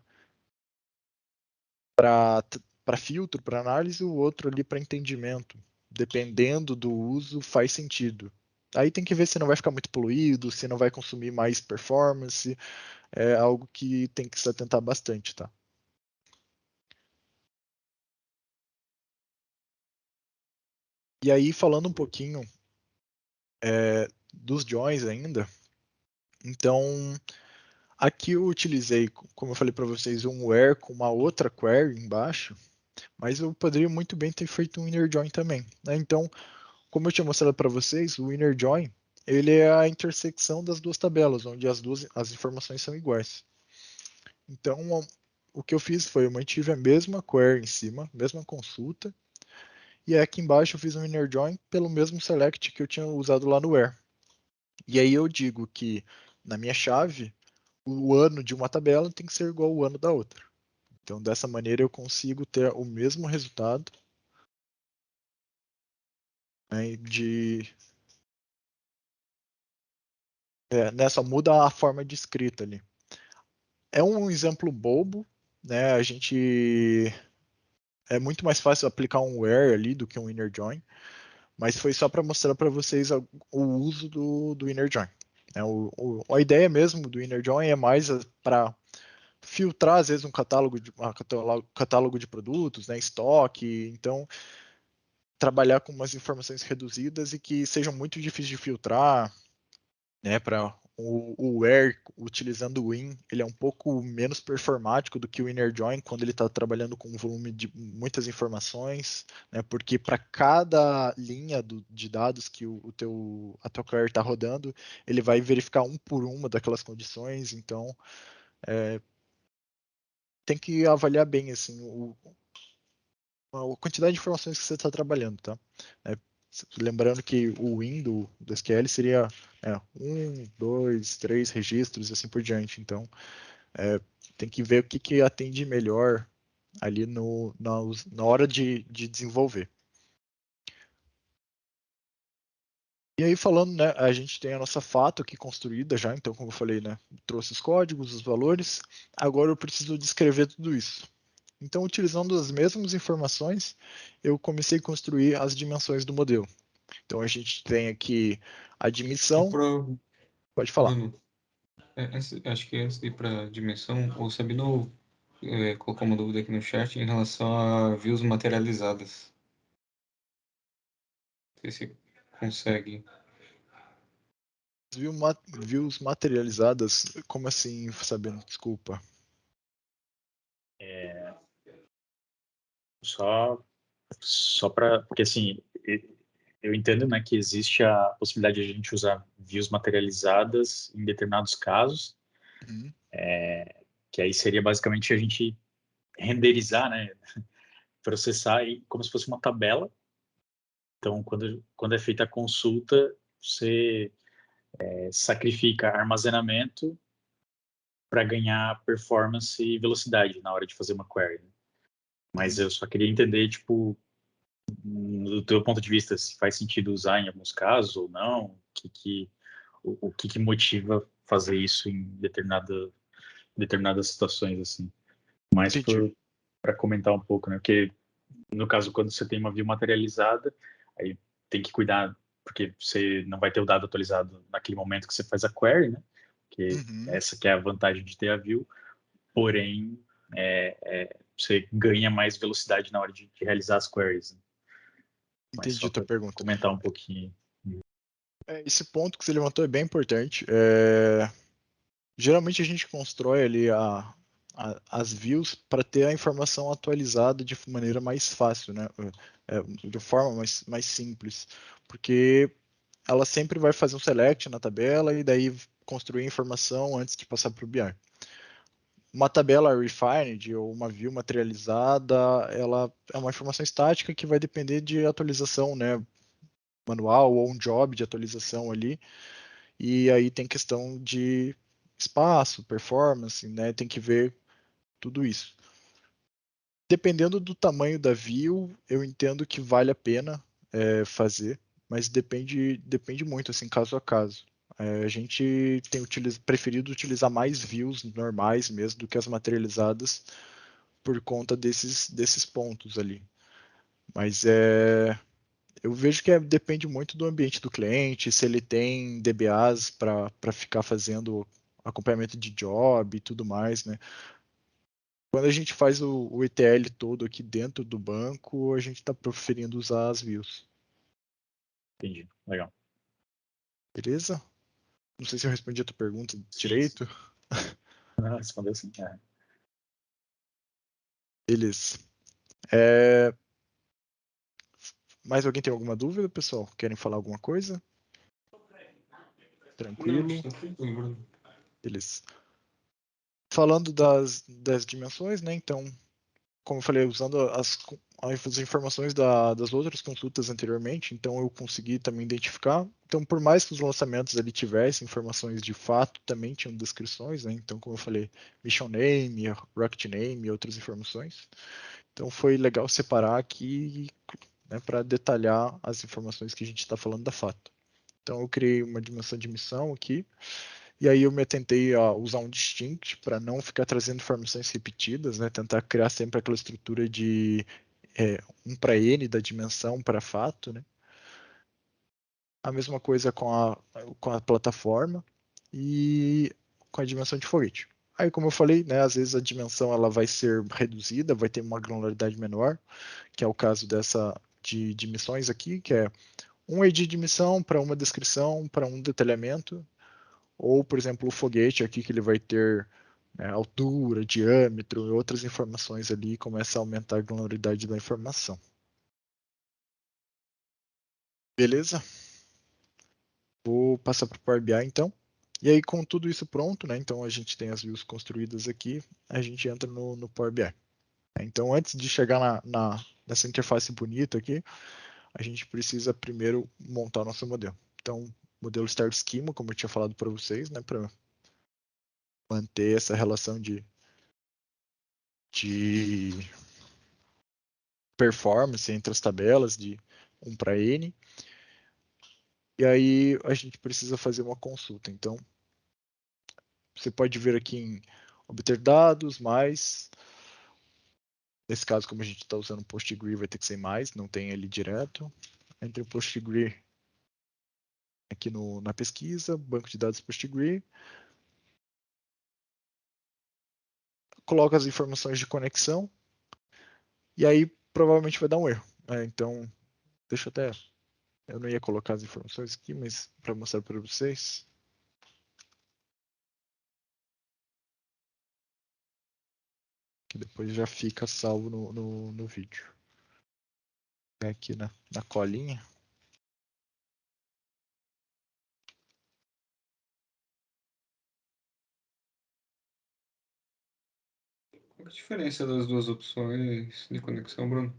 filtro, para análise, e o outro ali para entendimento. Dependendo do uso, faz sentido. Aí tem que ver se não vai ficar muito poluído, se não vai consumir mais performance. É algo que tem que se atentar bastante, tá? E aí, falando um pouquinho dos joins ainda, então aqui eu utilizei, como eu falei para vocês, um where com uma outra query embaixo, mas eu poderia muito bem ter feito um inner join também, né? Então, como eu tinha mostrado para vocês, o inner join ele é a intersecção das duas tabelas, onde as informações são iguais. Então, o que eu fiz foi eu mantive a mesma query em cima, mesma consulta, e aqui embaixo eu fiz um inner join pelo mesmo select que eu tinha usado lá no where. E aí eu digo que na minha chave o ano de uma tabela tem que ser igual ao ano da outra. Então, dessa maneira, eu consigo ter o mesmo resultado, né, só muda a forma de escrita ali. É um exemplo bobo, né? É muito mais fácil aplicar um where ali do que um inner join, mas foi só para mostrar para vocês o uso do inner join. A ideia mesmo do inner join é mais para filtrar, às vezes, catálogo de produtos, né, estoque. Então, trabalhar com umas informações reduzidas e que sejam muito difíceis de filtrar, né, para o where utilizando o in, ele é um pouco menos performático do que o inner join quando ele está trabalhando com um volume de muitas informações, né, porque para cada linha de dados que a tua query está rodando, ele vai verificar um por uma daquelas condições, então tem que avaliar bem assim a quantidade de informações que você está trabalhando, tá? Lembrando que o win do SQL seria 2, 3 registros e assim por diante. Então, tem que ver o que atende melhor ali na hora de desenvolver. E aí falando, né, a gente tem a nossa fato aqui construída já, então como eu falei, né, trouxe os códigos, os valores, agora eu preciso descrever tudo isso. Então, utilizando as mesmas informações, eu comecei a construir as dimensões do modelo. Então, a gente tem aqui a admissão, pode falar. Bruno, acho que antes de ir para a dimensão, o Sabino colocou uma dúvida aqui no chat em relação a views materializadas. Não sei se consegue. Views materializadas, como assim, sabendo? Desculpa. Só para, porque assim, eu entendo, né, que existe a possibilidade de a gente usar views materializadas em determinados casos, Uhum. que aí seria basicamente a gente renderizar, né, processar como se fosse uma tabela. Então, quando é feita a consulta, você sacrifica armazenamento para ganhar performance e velocidade na hora de fazer uma query, né? Mas eu só queria entender, tipo, do teu ponto de vista, se faz sentido usar em alguns casos ou não, o que motiva fazer isso em determinadas situações, assim. Mas Entendi. para comentar um pouco, né? Porque, no caso, quando você tem uma view materializada, aí tem que cuidar, porque você não vai ter o dado atualizado naquele momento que você faz a query, né? Porque Uhum. essa que é a vantagem de ter a view, porém, você ganha mais velocidade na hora de realizar as queries, né? Mas Entendi só a tua para pergunta. comentar um pouquinho. Esse ponto que você levantou é bem importante. Geralmente a gente constrói ali as views para ter a informação atualizada de maneira mais fácil, né? De forma mais simples. Porque ela sempre vai fazer um select na tabela e daí construir a informação antes de passar para o BI. Uma tabela refined ou uma view materializada, ela é uma informação estática que vai depender de atualização, né? Manual ou um job de atualização ali. E aí tem questão de espaço, performance, né? Tem que ver tudo isso. Dependendo do tamanho da view, eu entendo que vale a pena fazer, mas depende muito, assim, caso a caso. A gente tem preferido utilizar mais views normais mesmo do que as materializadas por conta desses pontos ali. Mas eu vejo que depende muito do ambiente do cliente, se ele tem DBAs para ficar fazendo acompanhamento de job e tudo mais, né? Quando a gente faz o ETL todo aqui dentro do banco, a gente está preferindo usar as views. Entendi, legal. Beleza? Não sei se eu respondi a tua pergunta Sim, sim. direito. Respondeu sim. Beleza. Mais alguém tem alguma dúvida, pessoal? Querem falar alguma coisa? Não, Tranquilo? está tranquilo, Bruno. Beleza. Falando das dimensões, né? Então, como eu falei, usando as informações das outras consultas anteriormente, então eu consegui também identificar. Então, por mais que os lançamentos ali tivessem informações de fato, também tinham descrições, né? Então, como eu falei, mission name, rocket name e outras informações. Então, foi legal separar aqui, né, para detalhar as informações que a gente está falando da fato. Então, eu criei uma dimensão de missão aqui. E aí eu me atentei a usar um distinct para não ficar trazendo informações repetidas, né? Tentar criar sempre aquela estrutura de 1 para n da dimensão para fato, né? A mesma coisa com a plataforma e com a dimensão de foguete. Aí, como eu falei, né, às vezes a dimensão ela vai ser reduzida, vai ter uma granularidade menor, que é o caso de missões aqui, que é um ID de missão para uma descrição, para um detalhamento, ou, por exemplo, o foguete aqui que ele vai ter altura, diâmetro e outras informações ali e começa a aumentar a granularidade da informação. Beleza? Vou passar para o Power BI então. E aí, com tudo isso pronto, né? Então a gente tem as views construídas aqui, a gente entra no Power BI. Então, antes de chegar nessa interface bonita aqui, a gente precisa primeiro montar o nosso modelo. Então, modelo Start Schema, como eu tinha falado para vocês, né? Para manter essa relação de performance entre as tabelas de 1 para N. E aí a gente precisa fazer uma consulta. Então, você pode ver aqui em obter dados, mais. Nesse caso, como a gente está usando o PostgRE, vai ter que ser mais, não tem ele direto. Entre o PostgRE aqui na pesquisa, banco de dados PostgRE. Coloca as informações de conexão. E aí provavelmente vai dar um erro. Então, deixa eu até. Eu não ia colocar as informações aqui, mas para mostrar para vocês. Que depois já fica salvo no vídeo. Aqui na colinha. Qual é a diferença das duas opções de conexão, Bruno?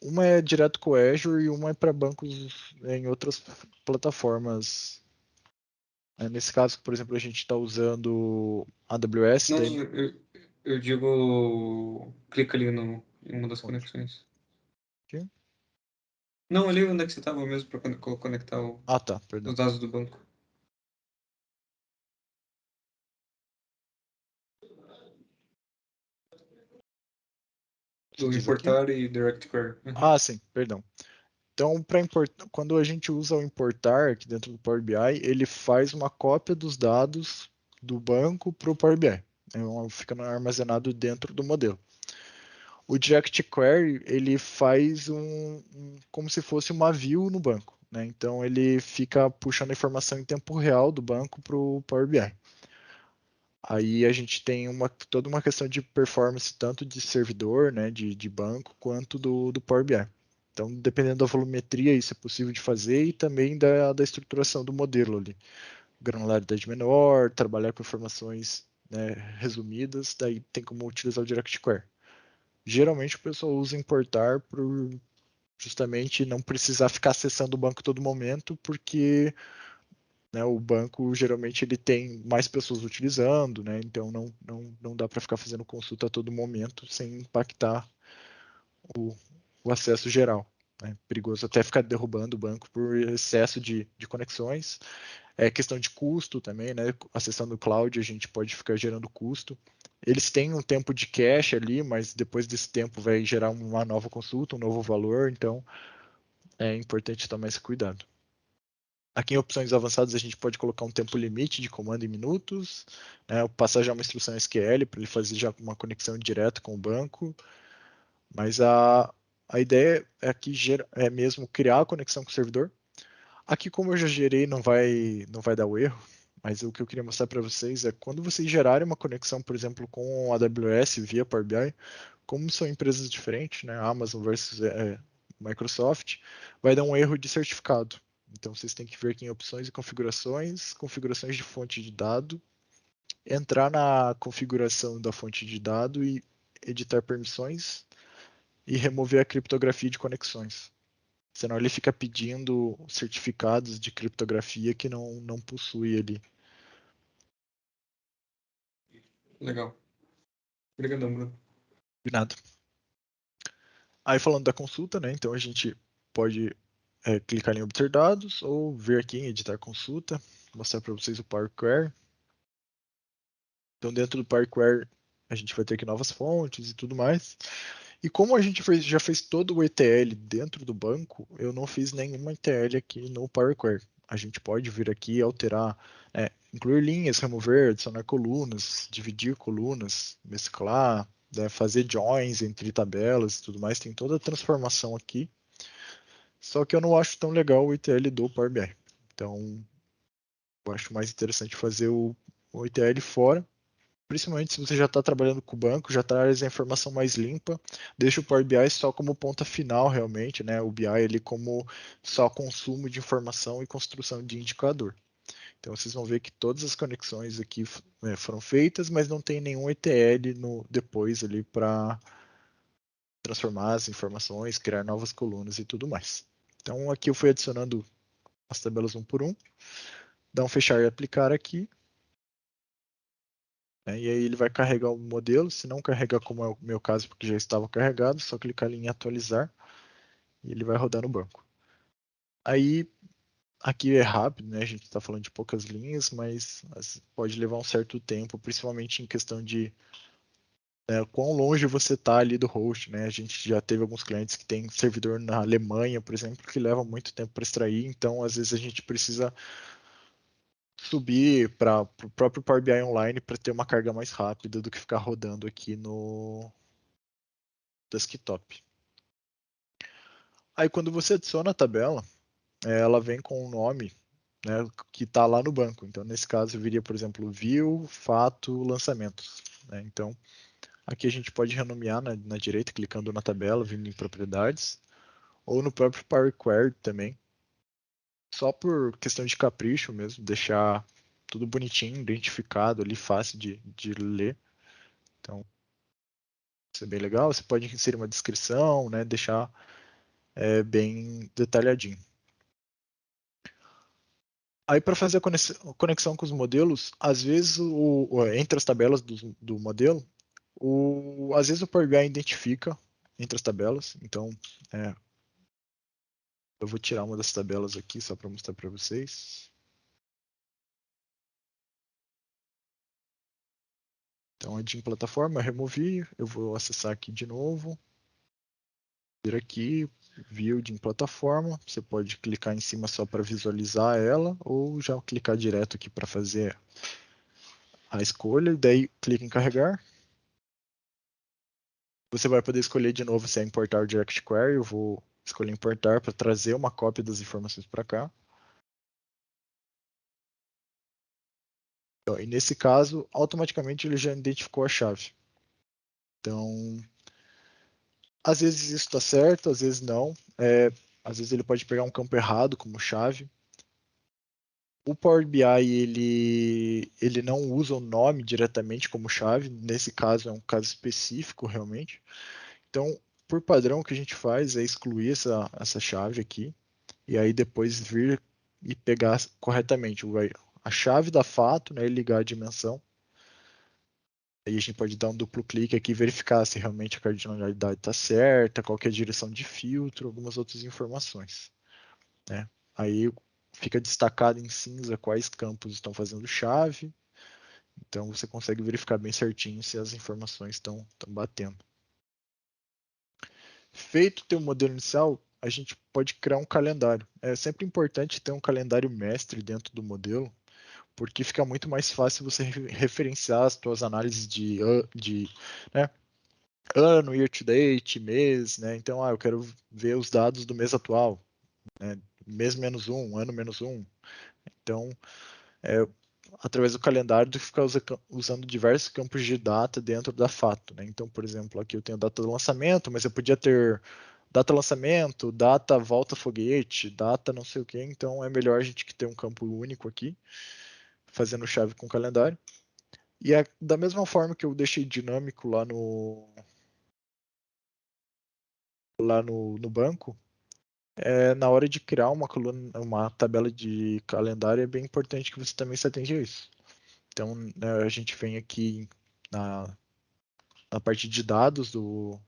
Uma é direto com o Azure e uma é para bancos em outras plataformas. Nesse caso, por exemplo, a gente está usando AWS. Não, Daí... eu digo, clica ali em uma das conexões. Aqui? Não, ali onde é que você estava mesmo para conectar Ah, tá, perdão. os dados do banco. Você Do diz aqui? importar e direct query. Ah, sim, perdão. Então, quando a gente usa o importar aqui dentro do Power BI, ele faz uma cópia dos dados do banco para o Power BI. Fica armazenado dentro do modelo. O Direct Query, ele faz como se fosse uma view no banco, né? Então, ele fica puxando a informação em tempo real do banco para o Power BI. Aí a gente tem toda uma questão de performance, tanto de servidor, né, de banco, quanto do Power BI. Então, dependendo da volumetria, isso é possível de fazer e também da estruturação do modelo ali. Granularidade menor, trabalhar com informações, né, resumidas, daí tem como utilizar o Direct Query. Geralmente o pessoal usa importar por justamente não precisar ficar acessando o banco todo momento, porque, né, o banco geralmente ele tem mais pessoas utilizando, né, então não dá para ficar fazendo consulta a todo momento sem impactar o acesso geral. É perigoso até ficar derrubando o banco por excesso de conexões. É questão de custo também, né? Acessando o cloud, a gente pode ficar gerando custo. Eles têm um tempo de cache ali, mas depois desse tempo vai gerar uma nova consulta, um novo valor, então é importante tomar esse cuidado. Aqui em opções avançadas a gente pode colocar um tempo limite de comando em minutos, né? Passar já uma instrução SQL para ele fazer já uma conexão direta com o banco. Mas a ideia é que é mesmo criar a conexão com o servidor. Aqui, como eu já gerei, não vai dar o erro, mas o que eu queria mostrar para vocês é quando vocês gerarem uma conexão, por exemplo, com a AWS via Power BI, como são empresas diferentes, né, Amazon versus Microsoft, vai dar um erro de certificado. Então, vocês têm que ver aqui em opções e configurações, configurações de fonte de dado, entrar na configuração da fonte de dado e editar permissões e remover a criptografia de conexões. Senão ele fica pedindo certificados de criptografia que não possui ali. Legal. Obrigadão, Bruno. De nada. Aí falando da consulta, né? Então a gente pode clicar em obter dados ou vir aqui em editar consulta, mostrar para vocês o Power Query. Então dentro do Power Query a gente vai ter aqui novas fontes e tudo mais. E como a gente já fez todo o ETL dentro do banco, eu não fiz nenhuma ETL aqui no Power Query. A gente pode vir aqui e alterar, incluir linhas, remover, adicionar colunas, dividir colunas, mesclar, né, fazer joins entre tabelas e tudo mais. Tem toda a transformação aqui. Só que eu não acho tão legal o ETL do Power BI. Então, eu acho mais interessante fazer o ETL fora. Principalmente se você já está trabalhando com o banco, já traz a informação mais limpa, deixa o Power BI só como ponta final realmente, né? O BI ele como só consumo de informação e construção de indicador. Então vocês vão ver que todas as conexões aqui foram feitas, mas não tem nenhum ETL depois ali para transformar as informações, criar novas colunas e tudo mais. Então aqui eu fui adicionando as tabelas um por um, dá um fechar e aplicar aqui. né? E aí ele vai carregar o modelo. Se não carregar, como é o meu caso, porque já estava carregado, só clicar ali em atualizar e ele vai rodar no banco. Aí, aqui é rápido, né? A gente está falando de poucas linhas, mas pode levar um certo tempo, principalmente em questão de quão longe você está ali do host, né? A gente já teve alguns clientes que têm servidor na Alemanha, por exemplo, que leva muito tempo para extrair, então às vezes a gente precisa subir para o próprio Power BI Online para ter uma carga mais rápida do que ficar rodando aqui no desktop. Aí quando você adiciona a tabela, ela vem com um nome, né, que está lá no banco. Então nesse caso viria, por exemplo, view, fato, lançamentos, né? Então aqui a gente pode renomear na direita, clicando na tabela, vindo em propriedades, ou no próprio Power Query também, só por questão de capricho mesmo, deixar tudo bonitinho, identificado ali, fácil de ler. Então, isso é bem legal. Você pode inserir uma descrição, né, deixar bem detalhadinho. Aí, para fazer a conexão com os modelos, às vezes, entre as tabelas do modelo, às vezes o Power BI identifica entre as tabelas. Então, eu vou tirar uma das tabelas aqui só para mostrar para vocês. Então, a de plataforma, eu removi. Eu vou acessar aqui de novo. Vir aqui, view de plataforma. Você pode clicar em cima só para visualizar ela, ou já clicar direto aqui para fazer a escolha. Daí, clica em carregar. Você vai poder escolher de novo se é importar o Direct Query. Eu vou escolher importar para trazer uma cópia das informações para cá. Então, e nesse caso, automaticamente ele já identificou a chave. Então, às vezes isso está certo, às vezes não. Às vezes ele pode pegar um campo errado como chave. O Power BI ele não usa o nome diretamente como chave. Nesse caso é um caso específico realmente. Então, por padrão, o que a gente faz é excluir essa chave aqui e aí depois vir e pegar corretamente a chave da fato, né, e ligar a dimensão. Aí a gente pode dar um duplo clique aqui e verificar se realmente a cardinalidade está certa, qual que é a direção de filtro, algumas outras informações, né? Aí fica destacado em cinza quais campos estão fazendo chave, então você consegue verificar bem certinho se as informações estão batendo. Feito ter um modelo inicial, a gente pode criar um calendário. É sempre importante ter um calendário mestre dentro do modelo, porque fica muito mais fácil você referenciar as suas análises né, ano, year to date, mês, né? Então, eu quero ver os dados do mês atual, né? Mês menos um, ano menos um. Então, através do calendário, tu fica usando diversos campos de data dentro da Fato, né? Então, por exemplo, aqui eu tenho data do lançamento, mas eu podia ter data lançamento, data volta foguete, data não sei o que. Então, é melhor a gente ter um campo único aqui, fazendo chave com calendário. E da mesma forma que eu deixei dinâmico lá no banco, na hora de criar uma coluna, uma tabela de calendário, é bem importante que você também se atente a isso. Então, né, a gente vem aqui na parte de dados do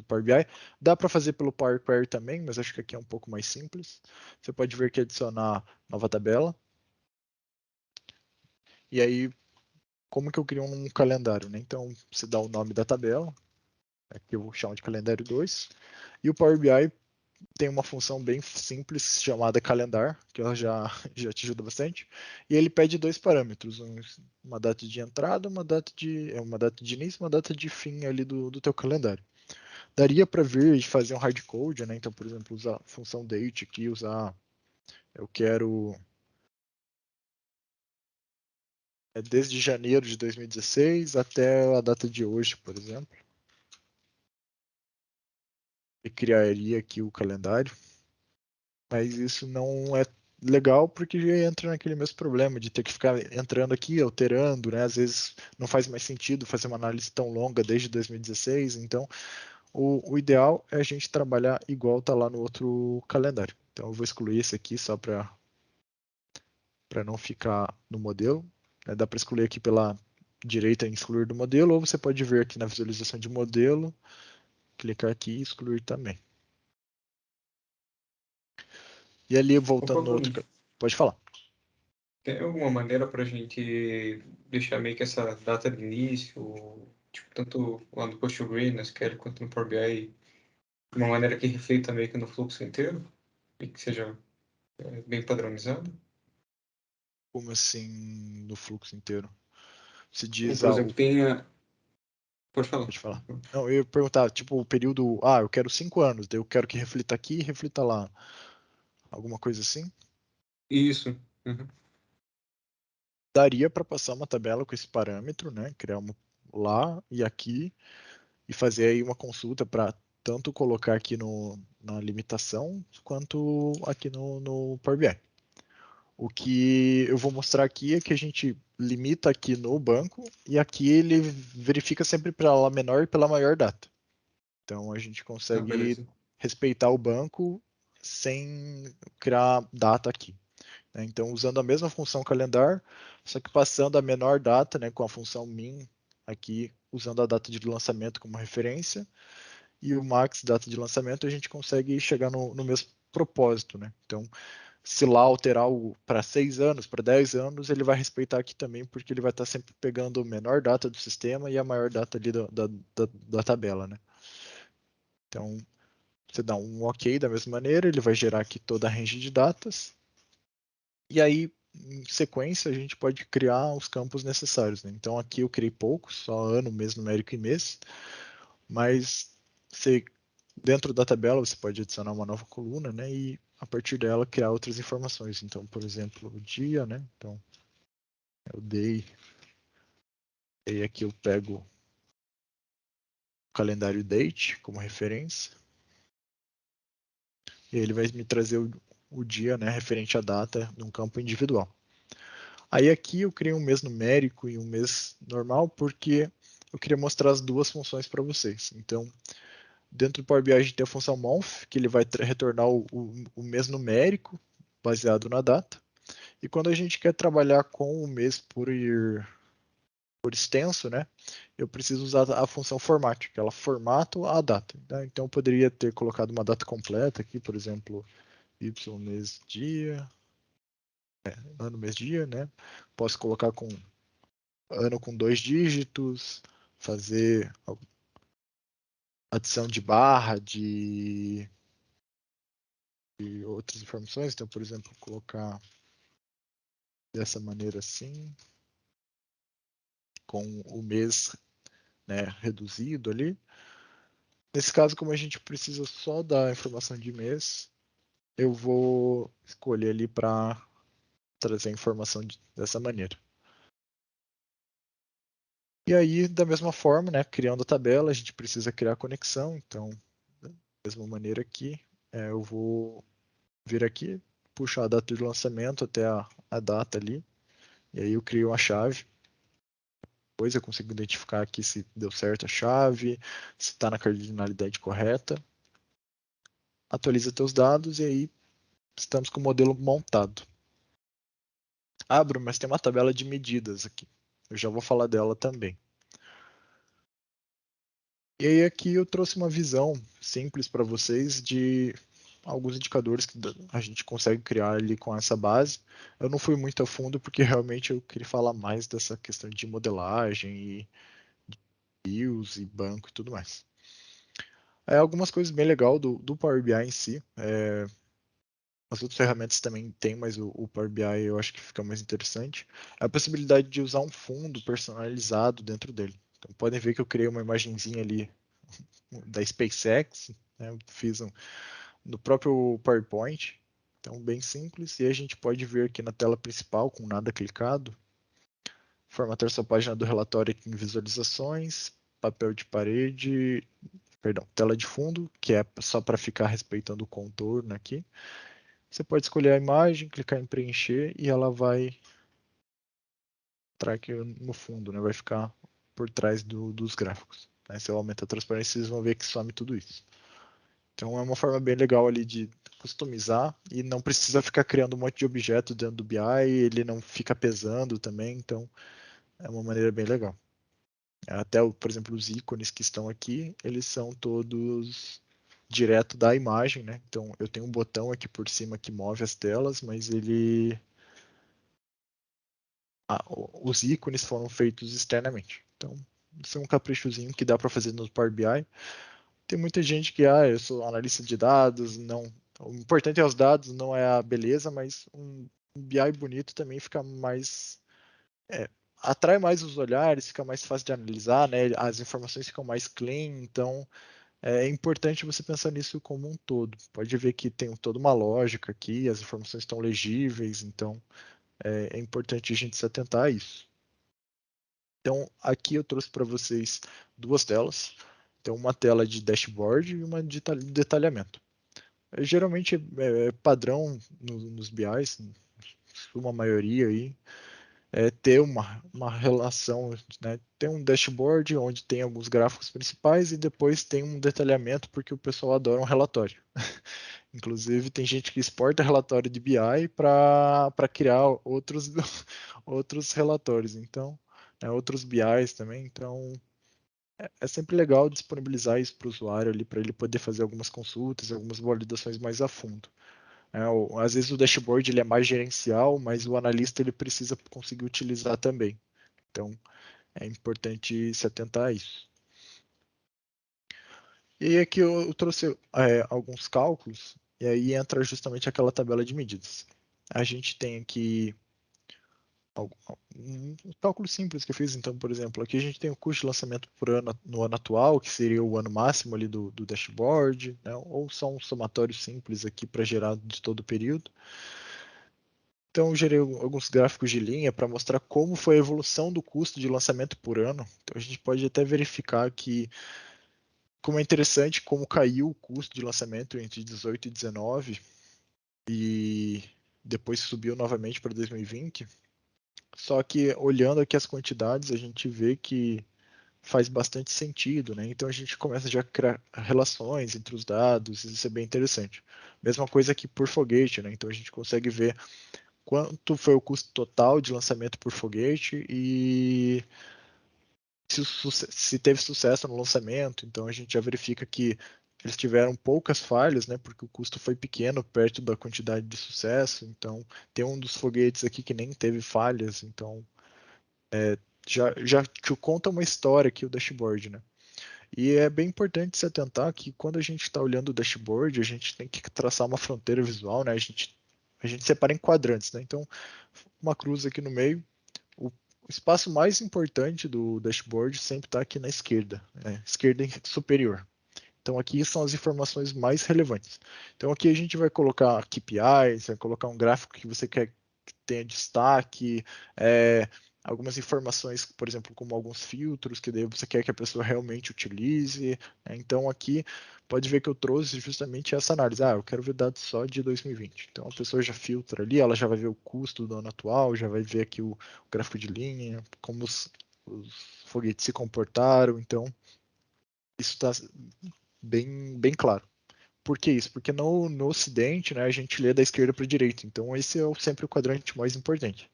Power BI. Dá para fazer pelo Power Query também, mas acho que aqui é um pouco mais simples. Você pode ver que adicionar nova tabela. E aí, como que eu crio um calendário, né? Então, você dá o nome da tabela, aqui eu vou chamar de calendário 2, e o Power BI tem uma função bem simples chamada calendar, que ela já te ajuda bastante. E ele pede dois parâmetros, uma data de entrada, uma data de início, uma data de fim ali do teu calendário. Daria para vir e fazer um hardcode, né? Então, por exemplo, usar a função date aqui, eu quero desde janeiro de 2016 até a data de hoje, por exemplo. E criaria aqui o calendário. Mas isso não é legal porque já entra naquele mesmo problema de ter que ficar entrando aqui, alterando, né? Às vezes não faz mais sentido fazer uma análise tão longa desde 2016. Então, o ideal é a gente trabalhar igual tá lá no outro calendário. Então, eu vou excluir esse aqui só para não ficar no modelo. Dá para excluir aqui direita em excluir do modelo, ou você pode ver aqui na visualização de modelo, clicar aqui e excluir também. E ali, voltando no outro... Pode falar. Tem alguma maneira para a gente deixar meio que essa data de início, tipo, tanto lá no PostgreSQL, na SQL, quanto no Power BI, de uma maneira que reflita meio que no fluxo inteiro e que seja bem padronizado? Como assim, no fluxo inteiro? Se Como, diz por exemplo, Pode falar. Pode falar. Não, eu ia perguntar, tipo, o período... eu quero 5 anos, daí eu quero que reflita aqui e reflita lá. Alguma coisa assim? Isso. Uhum. Daria para passar uma tabela com esse parâmetro, né? Criar uma lá e aqui e fazer aí uma consulta para tanto colocar aqui na limitação quanto aqui no Power BI. O que eu vou mostrar aqui é que a gente limita aqui no banco e aqui ele verifica sempre pela menor e pela maior data. Então a gente consegue Beleza. respeitar o banco sem criar data aqui, né? Então usando a mesma função calendar, só que passando a menor data, né, com a função min aqui, usando a data de lançamento como referência, e o max data de lançamento, a gente consegue chegar no mesmo propósito, né? Então, se lá alterar para 6 anos, para 10 anos, ele vai respeitar aqui também, porque ele vai estar sempre pegando a menor data do sistema e a maior data ali da tabela, né? Então, você dá um OK da mesma maneira, ele vai gerar aqui toda a range de datas, e aí, em sequência, a gente pode criar os campos necessários, né? Então, aqui eu criei poucos, só ano, mês numérico e mês, mas você, dentro da tabela você pode adicionar uma nova coluna, né? E a partir dela criar outras informações. Então, por exemplo, o dia, né? Então, é o day. E aqui eu pego o calendário date como referência. E ele vai me trazer o dia, né? Referente à data num campo individual. Aí aqui eu criei um mês numérico e um mês normal porque eu queria mostrar as duas funções para vocês. Então, dentro do Power BI a gente tem a função month, que ele vai retornar o mês numérico baseado na data. E quando a gente quer trabalhar com o mês por extenso, né, eu preciso usar a função format, que ela formata a data, né? Então eu poderia ter colocado uma data completa aqui, por exemplo, y mês dia, ano mês dia, né? Posso colocar com ano com 2 dígitos, fazer adição de barra, de outras informações. Então, por exemplo, colocar dessa maneira assim, com o mês, né, reduzido ali. Nesse caso, como a gente precisa só da informação de mês, eu vou escolher ali para trazer a informação dessa maneira. E aí, da mesma forma, né, criando a tabela, a gente precisa criar a conexão. Então, da mesma maneira aqui, eu vou vir aqui, puxar a data de lançamento até a data ali. E aí eu crio uma chave. Depois eu consigo identificar aqui se deu certo a chave, se está na cardinalidade correta. Atualiza teus dados e aí estamos com o modelo montado. Bruno, mas tem uma tabela de medidas aqui. Eu já vou falar dela também. E aí aqui eu trouxe uma visão simples para vocês de alguns indicadores que a gente consegue criar ali com essa base. Eu não fui muito a fundo porque realmente eu queria falar mais dessa questão de modelagem e views e banco e tudo mais. Algumas coisas bem legais do Power BI em si. As outras ferramentas também tem, mas o Power BI eu acho que fica mais interessante. É a possibilidade de usar um fundo personalizado dentro dele. Então, podem ver que eu criei uma imagenzinha ali da SpaceX, né? Eu fiz no próprio PowerPoint. Então, bem simples. E a gente pode ver aqui na tela principal, com nada clicado, formatar sua página do relatório aqui em visualizações, papel de parede, perdão, tela de fundo, que é só para ficar respeitando o contorno aqui. Você pode escolher a imagem, clicar em preencher e ela vai entrar aqui no fundo, né? Vai ficar por trás dos gráficos. Né? Se eu aumentar a transparência, vocês vão ver que some tudo isso. Então é uma forma bem legal ali de customizar e não precisa ficar criando um monte de objetos dentro do BI, ele não fica pesando também, então é uma maneira bem legal. Até, por exemplo, os ícones que estão aqui, eles são todos direto da imagem, né? Então, eu tenho um botão aqui por cima que move as telas, mas os ícones foram feitos externamente. Então, isso é um caprichozinho que dá para fazer no Power BI. Tem muita gente que, eu sou analista de dados, não. O importante é os dados, não é a beleza, mas um BI bonito também fica mais atrai mais os olhares, fica mais fácil de analisar, né? As informações ficam mais clean, então é importante você pensar nisso como um todo. Pode ver que tem toda uma lógica aqui, as informações estão legíveis, então é importante a gente se atentar a isso. Então, aqui eu trouxe para vocês duas telas. Então, uma tela de dashboard e uma de detalhamento. Geralmente é padrão nos BIs, uma maioria aí, ter uma relação, né? Tem um dashboard onde tem alguns gráficos principais e depois tem um detalhamento, porque o pessoal adora um relatório. Inclusive, tem gente que exporta relatório de BI para criar outros relatórios, então, outros BIs também. Então, é sempre legal disponibilizar isso para o usuário ali, para ele poder fazer algumas consultas, algumas validações mais a fundo. Às vezes o dashboard ele é mais gerencial, mas o analista ele precisa conseguir utilizar também. Então, é importante se atentar a isso. E aí aqui eu trouxe alguns cálculos, e aí entra justamente aquela tabela de medidas. A gente tem aqui um cálculo simples que eu fiz. Então, por exemplo, aqui a gente tem o custo de lançamento por ano no ano atual, que seria o ano máximo ali do dashboard, né? Ou só um somatório simples aqui para gerar de todo o período. Então, eu gerei alguns gráficos de linha para mostrar como foi a evolução do custo de lançamento por ano. Então, a gente pode até verificar que, como é interessante, como caiu o custo de lançamento entre 18 e 19 e depois subiu novamente para 2020. Só que, olhando aqui as quantidades, a gente vê que faz bastante sentido, né? Então, a gente começa já a criar relações entre os dados, isso é bem interessante. Mesma coisa aqui por foguete, né? Então, a gente consegue ver quanto foi o custo total de lançamento por foguete e se teve sucesso no lançamento. Então a gente já verifica que eles tiveram poucas falhas, né, porque o custo foi pequeno perto da quantidade de sucesso. Então tem um dos foguetes aqui que nem teve falhas. Então já te conta uma história aqui o dashboard, né? E é bem importante se atentar que quando a gente está olhando o dashboard, a gente tem que traçar uma fronteira visual, né? A gente separa em quadrantes, né? Então, uma cruz aqui no meio. O espaço mais importante do dashboard sempre está aqui na esquerda, né? Esquerda superior. Então, aqui são as informações mais relevantes. Então, aqui a gente vai colocar KPIs, vai colocar um gráfico que você quer que tenha destaque, algumas informações, por exemplo, como alguns filtros que daí você quer que a pessoa realmente utilize. Né? Então, aqui pode ver que eu trouxe justamente essa análise. Eu quero ver dados só de 2020. Então, a pessoa já filtra ali, ela já vai ver o custo do ano atual, já vai ver aqui o gráfico de linha, como os foguetes se comportaram. Então, isso está bem claro. Por que isso? Porque no Ocidente, né, a gente lê da esquerda para a direita, então esse é sempre o quadrante mais importante.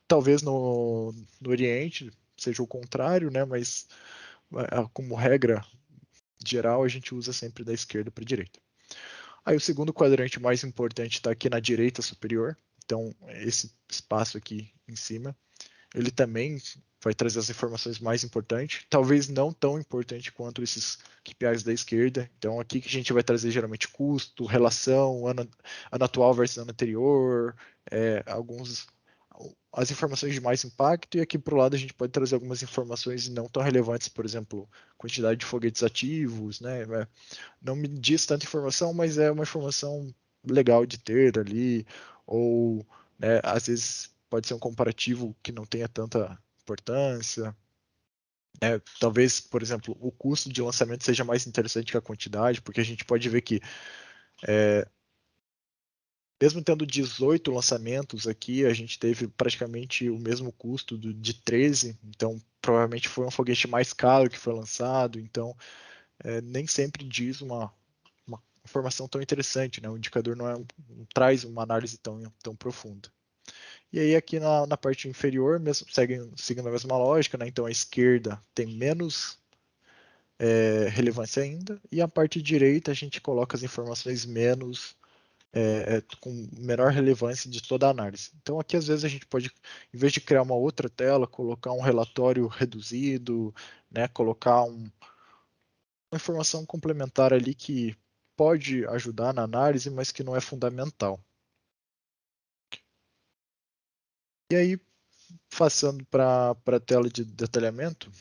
Talvez no Oriente seja o contrário, né, mas como regra geral a gente usa sempre da esquerda para a direita. Aí o segundo quadrante mais importante está aqui na direita superior, então esse espaço aqui em cima. Ele também vai trazer as informações mais importantes, talvez não tão importante quanto esses KPIs da esquerda. Então, aqui que a gente vai trazer geralmente custo, relação, ano atual versus ano anterior, as informações de mais impacto, e aqui para o lado a gente pode trazer algumas informações não tão relevantes, por exemplo, quantidade de foguetes ativos, né? Não me diz tanta informação, mas é uma informação legal de ter ali, ou né, às vezes pode ser um comparativo que não tenha tanta importância. Talvez, por exemplo, o custo de lançamento seja mais interessante que a quantidade, porque a gente pode ver que, mesmo tendo 18 lançamentos aqui, a gente teve praticamente o mesmo custo de 13, então provavelmente foi um foguete mais caro que foi lançado, então nem sempre diz uma informação tão interessante, né? O indicador não traz uma análise tão profunda. E aí aqui na parte inferior, mesmo, seguindo a mesma lógica, né? Então a esquerda tem menos relevância ainda, e a parte direita a gente coloca as informações menos, com menor relevância de toda a análise. Então aqui às vezes a gente pode, em vez de criar uma outra tela, colocar um relatório reduzido, né? Colocar uma informação complementar ali que pode ajudar na análise, mas que não é fundamental. E aí, passando para a tela de detalhamento,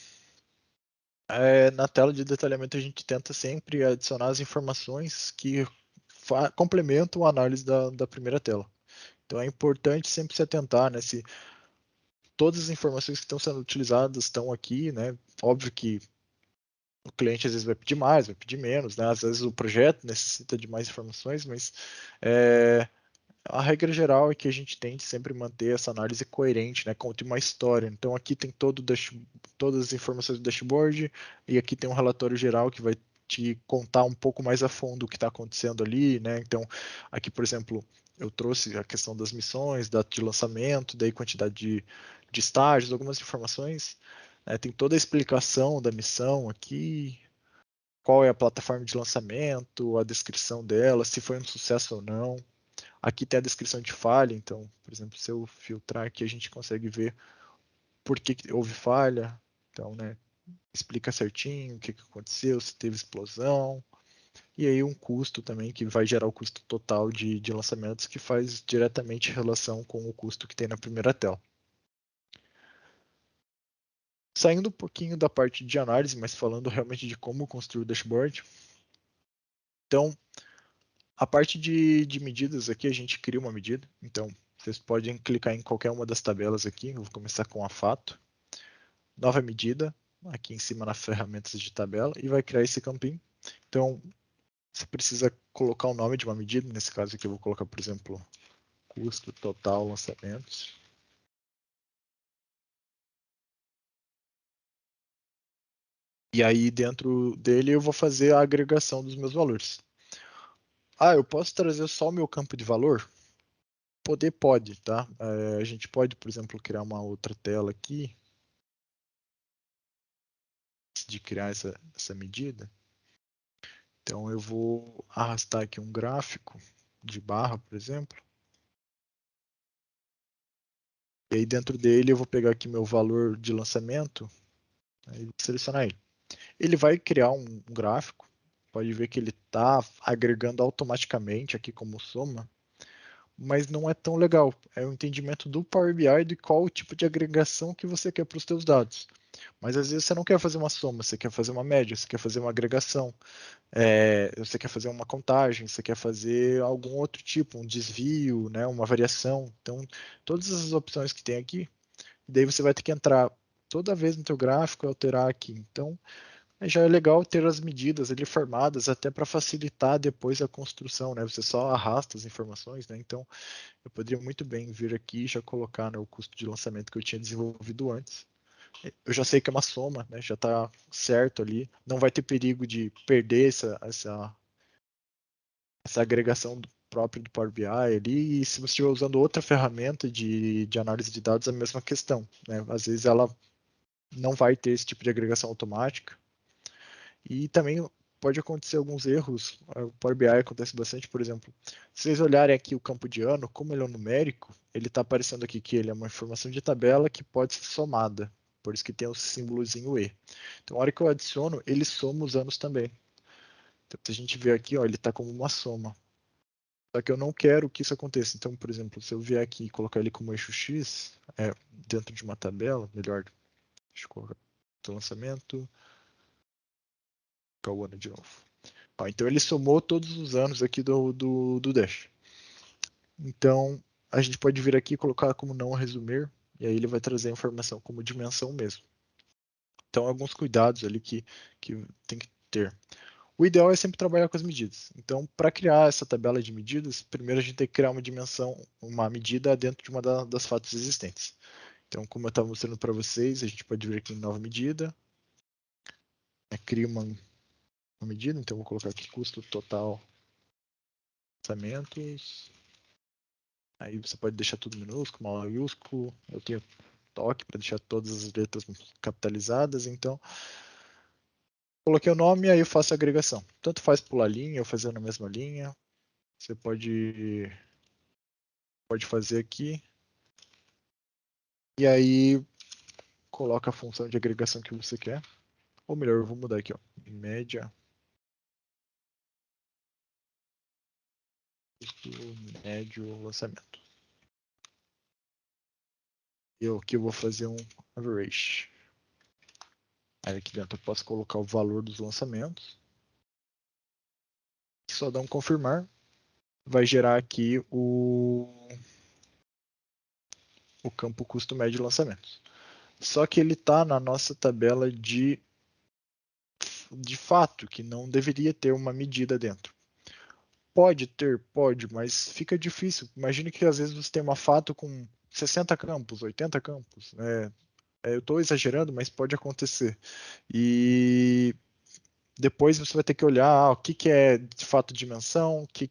na tela de detalhamento a gente tenta sempre adicionar as informações que complementam a análise da primeira tela. Então é importante sempre se atentar, né, se todas as informações que estão sendo utilizadas estão aqui, né? Óbvio que o cliente às vezes vai pedir mais, vai pedir menos, né? Às vezes o projeto necessita de mais informações, mas a regra geral é que a gente tente sempre manter essa análise coerente, né? Conte uma história. Então aqui tem todas as informações do dashboard e aqui tem um relatório geral que vai te contar um pouco mais a fundo o que está acontecendo ali, né? Então aqui, por exemplo, eu trouxe a questão das missões, data de lançamento, daí quantidade de estágios, algumas informações. Tem toda a explicação da missão aqui, qual é a plataforma de lançamento, a descrição dela, se foi um sucesso ou não. Aqui tem a descrição de falha, então, por exemplo, se eu filtrar aqui, a gente consegue ver por que houve falha. Então, né, explica certinho o que aconteceu, se teve explosão. E aí um custo também, que vai gerar o custo total de lançamentos, que faz diretamente relação com o custo que tem na primeira tela. Saindo um pouquinho da parte de análise, mas falando realmente de como construir o dashboard. Então, a parte de medidas aqui, a gente cria uma medida. Então, vocês podem clicar em qualquer uma das tabelas aqui. Eu vou começar com a fato. Nova medida, aqui em cima na ferramentas de tabela, e vai criar esse campinho. Então, você precisa colocar o nome de uma medida. Nesse caso aqui, eu vou colocar, por exemplo, custo total lançamentos. E aí, dentro dele, eu vou fazer a agregação dos meus valores. Ah, eu posso trazer só o meu campo de valor? Poder pode, tá? A gente pode, por exemplo, criar uma outra tela aqui, de criar essa medida. Então eu vou arrastar aqui um gráfico de barra, por exemplo. E aí dentro dele eu vou pegar aqui meu valor de lançamento, aí vou selecionar ele. Ele vai criar um gráfico, pode ver que ele está agregando automaticamente aqui como soma, mas não é tão legal. É o entendimento do Power BI de qual o tipo de agregação que você quer para os seus dados. Mas às vezes você não quer fazer uma soma, você quer fazer uma média, você quer fazer uma agregação, você quer fazer uma contagem, você quer fazer algum outro tipo, um desvio, né, uma variação. Então, todas as opções que tem aqui, daí você vai ter que entrar toda vez no teu gráfico e alterar aqui. Então, já é legal ter as medidas ali formadas até para facilitar depois a construção, né? Você só arrasta as informações, né? Então, eu poderia muito bem vir aqui e já colocar, né, o custo de lançamento que eu tinha desenvolvido antes. Eu já sei que é uma soma, né? Já está certo ali. Não vai ter perigo de perder essa agregação própria do Power BI ali. E se você estiver usando outra ferramenta de análise de dados, é a mesma questão, né? Às vezes ela não vai ter esse tipo de agregação automática. E também pode acontecer alguns erros. O Power BI acontece bastante, por exemplo, se vocês olharem aqui o campo de ano, como ele é um numérico, ele está aparecendo aqui que ele é uma informação de tabela que pode ser somada. Por isso que tem o símbolozinho E. Então, a hora que eu adiciono, ele soma os anos também. Então, se a gente ver aqui, ó, ele está como uma soma. Só que eu não quero que isso aconteça. Então, por exemplo, se eu vier aqui e colocar ele como eixo X, dentro de uma tabela, melhor, deixa eu colocar o lançamento, colocar o ano de novo. Ó, então ele somou todos os anos aqui do Dash. Então, a gente pode vir aqui e colocar como não resumir, e aí ele vai trazer a informação como dimensão mesmo. Então, alguns cuidados ali que tem que ter. O ideal é sempre trabalhar com as medidas. Então, para criar essa tabela de medidas, primeiro a gente tem que criar uma dimensão, uma medida dentro de uma das fatos existentes. Então, como eu estava mostrando para vocês, a gente pode vir aqui em nova medida, cria uma medida, então vou colocar aqui custo total lançamentos. Aí você pode deixar tudo minúsculo, maiúsculo. Eu tenho toque para deixar todas as letras capitalizadas, então coloquei o nome e aí eu faço a agregação. Tanto faz pular linha ou fazer na mesma linha. Você pode fazer aqui. E aí coloca a função de agregação que você quer. Ou melhor, eu vou mudar aqui, ó. Média. Médio lançamento. Eu aqui eu vou fazer um average. Aí aqui dentro eu posso colocar o valor dos lançamentos. Só dá um confirmar. Vai gerar aqui o campo custo médio de lançamentos. Só que ele está na nossa tabela de fato, que não deveria ter uma medida dentro. Pode ter, pode, mas fica difícil. Imagine que às vezes você tem uma fato com 60 campos, 80 campos. Eu estou exagerando, mas pode acontecer. E depois você vai ter que olhar o que é de fato dimensão, o que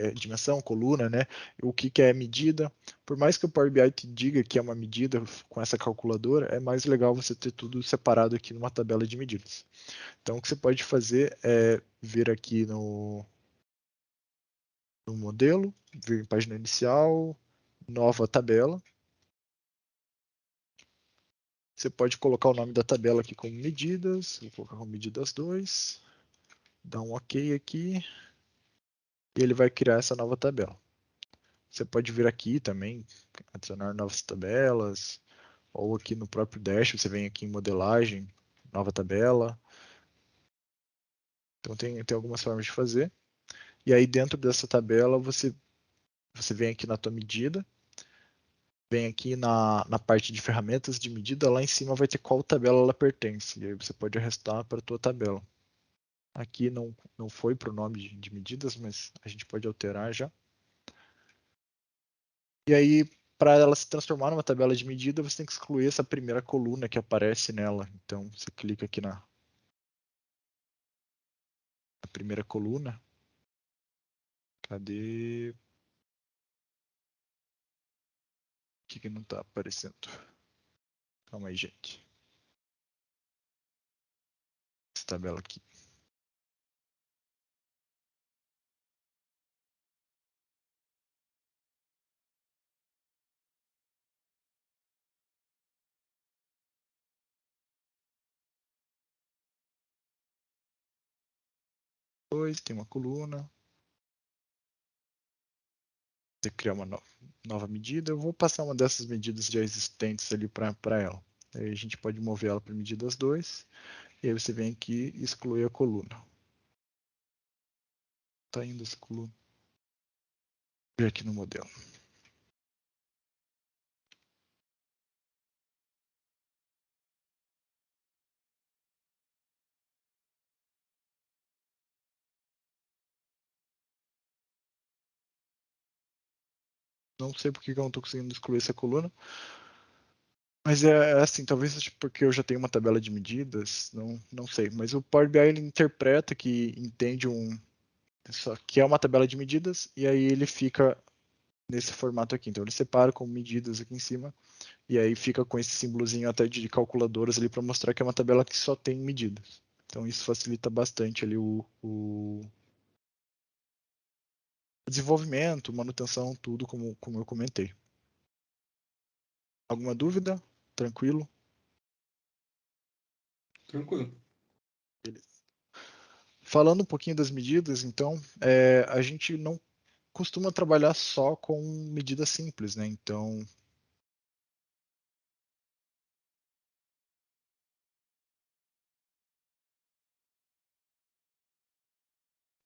é dimensão, coluna, né? O que é medida. Por mais que o Power BI te diga que é uma medida com essa calculadora, é mais legal você ter tudo separado aqui numa tabela de medidas. Então, o que você pode fazer é vir aqui no modelo, vir em página inicial, nova tabela. Você pode colocar o nome da tabela aqui como medidas, vou colocar como medidas 2, dá um OK aqui, e ele vai criar essa nova tabela. Você pode vir aqui também, adicionar novas tabelas, ou aqui no próprio Dash, você vem aqui em modelagem, nova tabela. Então tem algumas formas de fazer. E aí dentro dessa tabela você vem aqui na tua medida, vem aqui na parte de ferramentas de medida, lá em cima vai ter qual tabela ela pertence. E aí você pode arrastar para a tua tabela. Aqui não foi para o nome de medidas, mas a gente pode alterar já. E aí, para ela se transformar numa tabela de medida, você tem que excluir essa primeira coluna que aparece nela. Então, você clica aqui na primeira coluna. Cadê? O que não está aparecendo? Calma aí, gente. Essa tabela aqui. Tem uma coluna. Você criar uma nova medida. Eu vou passar uma dessas medidas já existentes ali para ela. Aí a gente pode mover ela para medidas 2. E aí você vem aqui e exclui a coluna. Tá indo essa coluna. Vou ver aqui no modelo. Não sei por que eu não estou conseguindo excluir essa coluna. Mas é assim, talvez seja porque eu já tenho uma tabela de medidas, não sei. Mas o Power BI ele interpreta que entende que é uma tabela de medidas e aí ele fica nesse formato aqui. Então ele separa com medidas aqui em cima e aí fica com esse símbolozinho até de calculadoras ali para mostrar que é uma tabela que só tem medidas. Então isso facilita bastante ali o desenvolvimento, manutenção, tudo como eu comentei. Alguma dúvida? Tranquilo? Tranquilo. Beleza. Falando um pouquinho das medidas, então, a gente não costuma trabalhar só com medidas simples, né? Então,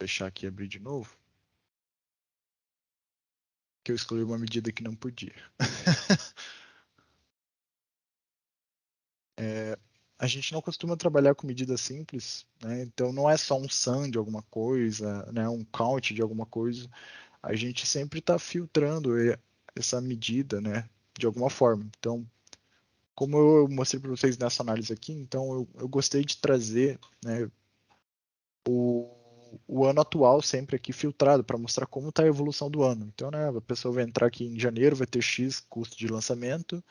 fechar aqui e abrir de novo, que eu escolhi uma medida que não podia. A gente não costuma trabalhar com medidas simples, né? Então, não é só um sum de alguma coisa, né? Um count de alguma coisa. A gente sempre está filtrando essa medida, né? De alguma forma. Então, como eu mostrei para vocês nessa análise aqui, então eu gostei de trazer, né, o ano atual sempre aqui filtrado para mostrar como está a evolução do ano. Então, né, a pessoa vai entrar aqui em janeiro, vai ter X custo de lançamento,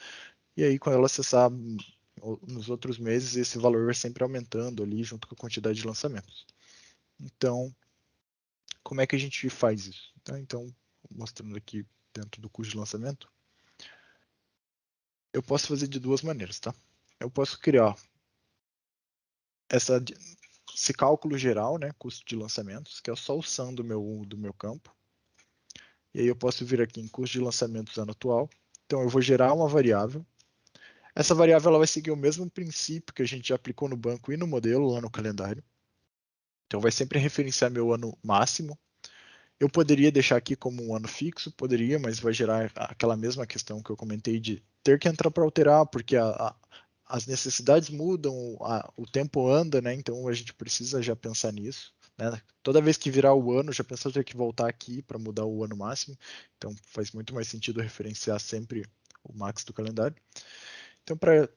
e aí quando ela acessar nos outros meses, esse valor vai sempre aumentando ali junto com a quantidade de lançamentos. Então, como é que a gente faz isso? Tá? Então, mostrando aqui dentro do custo de lançamento, eu posso fazer de duas maneiras, tá? Eu posso criar esse cálculo geral, né, custo de lançamentos, que é só o sum do meu campo. E aí eu posso vir aqui em custo de lançamentos ano atual. Então eu vou gerar uma variável. Essa variável ela vai seguir o mesmo princípio que a gente já aplicou no banco e no modelo lá no calendário. Então vai sempre referenciar meu ano máximo. Eu poderia deixar aqui como um ano fixo, poderia, mas vai gerar aquela mesma questão que eu comentei de ter que entrar para alterar, porque as necessidades mudam, o tempo anda, né? Então a gente precisa já pensar nisso. Né? Toda vez que virar o ano, já pensou ter que voltar aqui para mudar o ano máximo. Então faz muito mais sentido referenciar sempre o max do calendário. Então para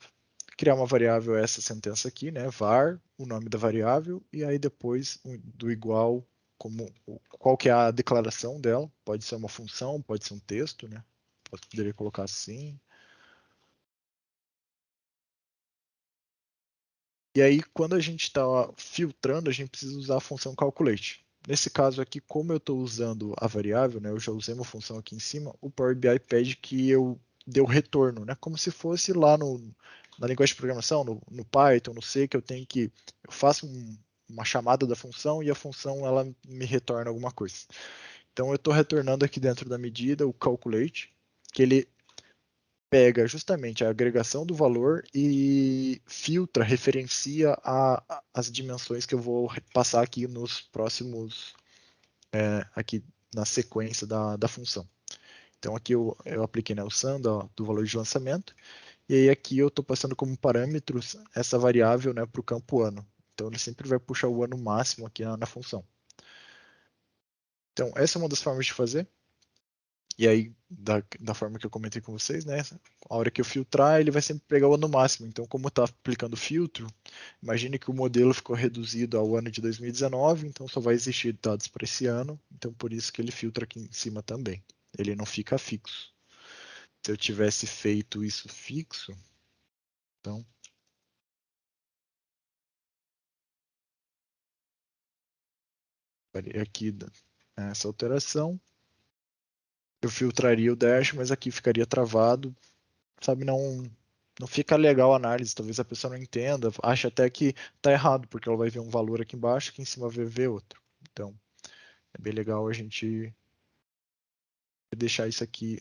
criar uma variável essa sentença aqui, né? Var, o nome da variável, e aí depois do igual, qual que é a declaração dela. Pode ser uma função, pode ser um texto, né? Poderia colocar assim. E aí, quando a gente está filtrando, a gente precisa usar a função calculate. Nesse caso aqui, como eu estou usando a variável, né, eu já usei uma função aqui em cima, o Power BI pede que eu dê o retorno, né, como se fosse lá na linguagem de programação, no Python, no C, que eu faço uma chamada da função e a função ela me retorna alguma coisa. Então eu estou retornando aqui dentro da medida o calculate, que ele pega justamente a agregação do valor e filtra, referencia as dimensões que eu vou passar aqui nos próximos, aqui na sequência da função. Então aqui eu apliquei, né, o sum do valor de lançamento, e aí aqui eu estou passando como parâmetros essa variável, né, para o campo ano. Então ele sempre vai puxar o ano máximo aqui na função. Então essa é uma das formas de fazer. E aí, da forma que eu comentei com vocês, né? A hora que eu filtrar, ele vai sempre pegar o ano máximo. Então, como está aplicando filtro, imagine que o modelo ficou reduzido ao ano de 2019, então só vai existir dados para esse ano. Então, por isso que ele filtra aqui em cima também. Ele não fica fixo. Se eu tivesse feito isso fixo, então... faria aqui essa alteração. Eu filtraria o dash, mas aqui ficaria travado, sabe, não fica legal a análise, talvez a pessoa não entenda, acha até que está errado, porque ela vai ver um valor aqui embaixo, que em cima vai ver outro. Então, é bem legal a gente deixar isso aqui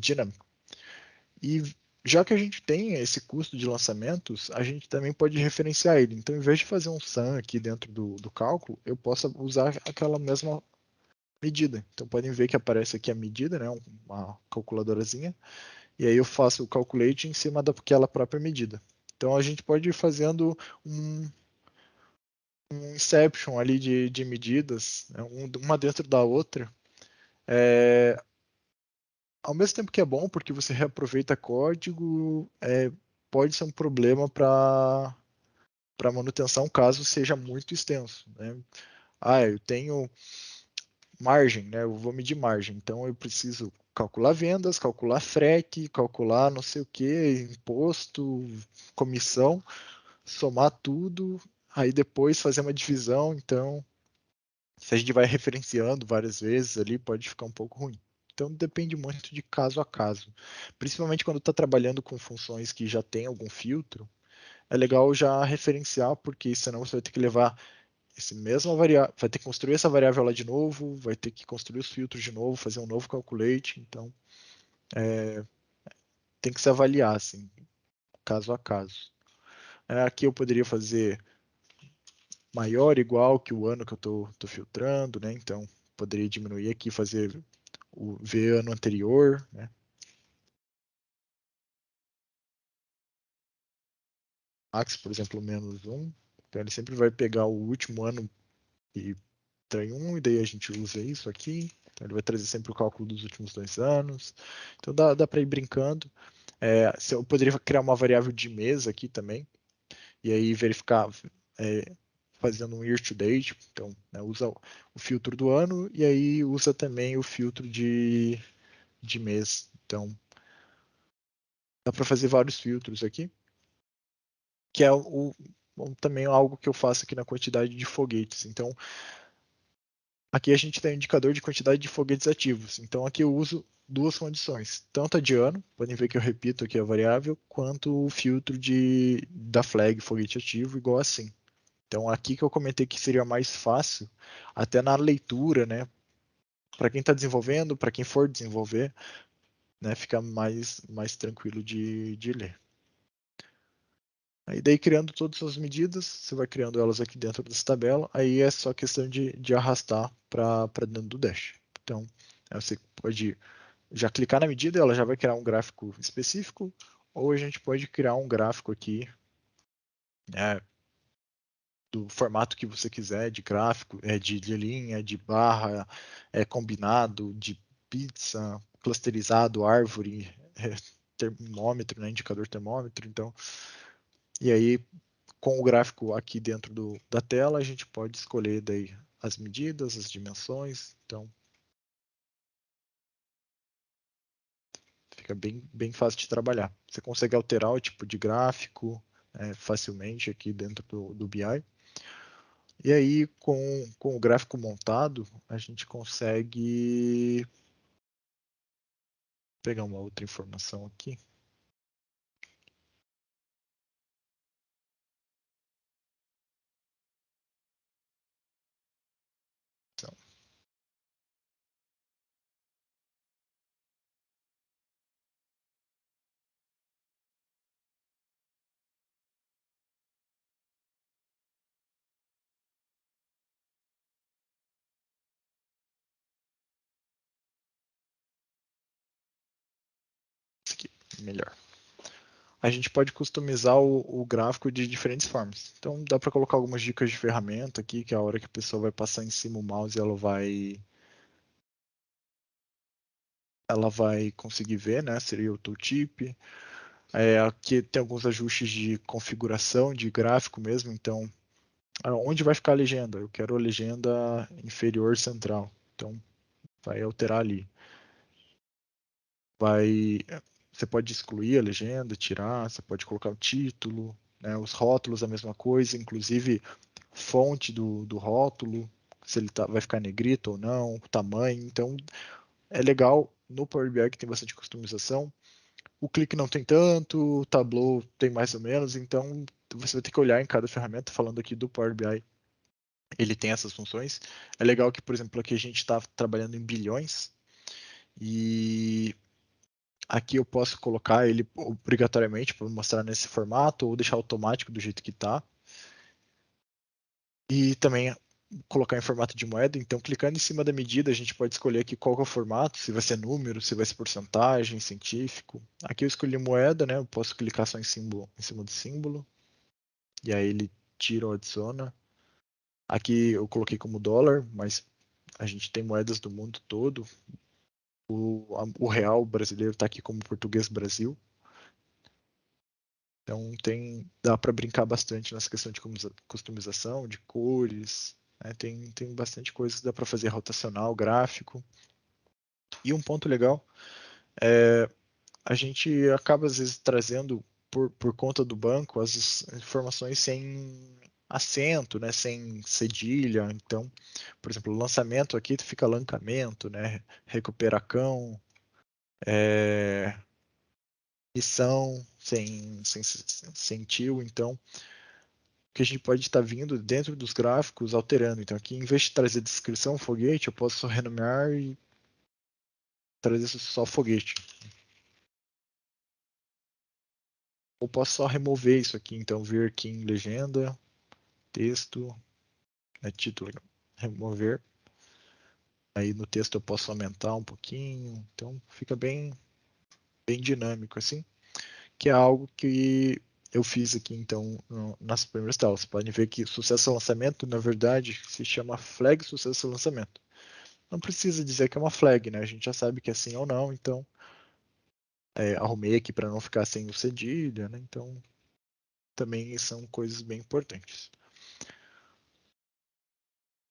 dinâmico. E já que a gente tem esse custo de lançamentos, a gente também pode referenciar ele. Então, em vez de fazer um sum aqui dentro do cálculo, eu posso usar aquela mesma medida. Então, podem ver que aparece aqui a medida, né, uma calculadorazinha, e aí eu faço o calculate em cima daquela própria medida. Então a gente pode ir fazendo um inception ali de medidas, né, uma dentro da outra. Ao mesmo tempo que é bom, porque você reaproveita código, pode ser um problema para manutenção caso seja muito extenso. Né? Eu tenho margem, né? Eu vou medir margem, então eu preciso calcular vendas, calcular frete, calcular não sei o que, imposto, comissão, somar tudo, aí depois fazer uma divisão. Então, se a gente vai referenciando várias vezes ali, pode ficar um pouco ruim. Então, depende muito de caso a caso. Principalmente quando está trabalhando com funções que já tem algum filtro, é legal já referenciar, porque senão você vai ter que levar esse mesmo variável, vai ter que construir essa variável lá de novo, vai ter que construir os filtros de novo, fazer um novo calculate. Então, tem que se avaliar, assim, caso a caso. Aqui eu poderia fazer maior, igual que o ano que eu tô filtrando, né? Então, poderia diminuir aqui, fazer o V ano anterior, né? Max, por exemplo, -1. Então, ele sempre vai pegar o último ano e trai 1, e daí a gente usa isso aqui. Então, ele vai trazer sempre o cálculo dos últimos 2 anos. Então, dá para ir brincando. Eu poderia criar uma variável de mês aqui também, e aí verificar, fazendo um year to date, então né, usa o filtro do ano e aí usa também o filtro de mês. Então dá para fazer vários filtros aqui, que é também algo que eu faço aqui na quantidade de foguetes. Então aqui a gente tem um indicador de quantidade de foguetes ativos. Então aqui eu uso duas condições, tanto a de ano, podem ver que eu repito aqui a variável, quanto o filtro da flag foguete ativo igual assim. Então aqui que eu comentei que seria mais fácil, até na leitura, né? Para quem está desenvolvendo, para quem for desenvolver, né? Fica mais tranquilo de ler. Aí daí criando todas as medidas, você vai criando elas aqui dentro dessa tabela, aí é só questão de arrastar para dentro do Dash. Então, você pode já clicar na medida, ela já vai criar um gráfico específico, ou a gente pode criar um gráfico aqui, né, do formato que você quiser, de gráfico, de linha, de barra, combinado, de pizza, clusterizado, árvore, termômetro, né, indicador termômetro, então, e aí com o gráfico aqui dentro da tela, a gente pode escolher daí as medidas, as dimensões, então fica bem fácil de trabalhar. Você consegue alterar o tipo de gráfico facilmente aqui dentro do BI. E aí, com o gráfico montado, a gente consegue pegar uma outra informação aqui. Então, isso aqui, melhor. A gente pode customizar o gráfico de diferentes formas. Então, dá para colocar algumas dicas de ferramenta aqui, que é a hora que a pessoa vai passar em cima o mouse, ela vai conseguir ver, né? Seria o tooltip. Aqui tem alguns ajustes de configuração de gráfico mesmo, então onde vai ficar a legenda? Eu quero a legenda inferior central, então vai alterar ali. Você pode excluir a legenda, tirar, você pode colocar o título, né? Os rótulos a mesma coisa, inclusive fonte do rótulo, se ele vai ficar negrito ou não, o tamanho, então é legal no Power BI que tem bastante customização. O clique não tem tanto, o Tableau tem mais ou menos, então você vai ter que olhar em cada ferramenta, falando aqui do Power BI, ele tem essas funções. É legal que, por exemplo, aqui a gente está trabalhando em bilhões, e aqui eu posso colocar ele obrigatoriamente para mostrar nesse formato, ou deixar automático do jeito que está. E também colocar em formato de moeda, então clicando em cima da medida, a gente pode escolher aqui qual que é o formato, se vai ser número, se vai ser porcentagem, científico. Aqui eu escolhi moeda, né? Eu posso clicar só em símbolo, em cima do símbolo, e aí ele tira ou adiciona. Aqui eu coloquei como dólar, mas a gente tem moedas do mundo todo. O real brasileiro está aqui como português Brasil. Então dá para brincar bastante nessa questão de customização, de cores, né? Tem bastante coisa que dá para fazer rotacional, gráfico. E um ponto legal é a gente acaba às vezes trazendo por conta do banco as informações sem acento, né? Sem cedilha. Então, por exemplo, o lançamento aqui fica lancamento, né? Recuperacão, missão sem tio, então que a gente pode estar vindo dentro dos gráficos alterando. Então aqui, em vez de trazer descrição foguete, eu posso renomear e trazer só foguete. Ou posso só remover isso aqui, então vir aqui em legenda, texto, título, remover. Aí no texto eu posso aumentar um pouquinho, então fica bem dinâmico assim, que é algo que eu fiz aqui então nas primeiras telas. Você pode ver que sucesso ao lançamento, na verdade, se chama flag sucesso ao lançamento. Não precisa dizer que é uma flag, né? A gente já sabe que é sim ou não, então arrumei aqui para não ficar sem o cedilha, né? Então também são coisas bem importantes.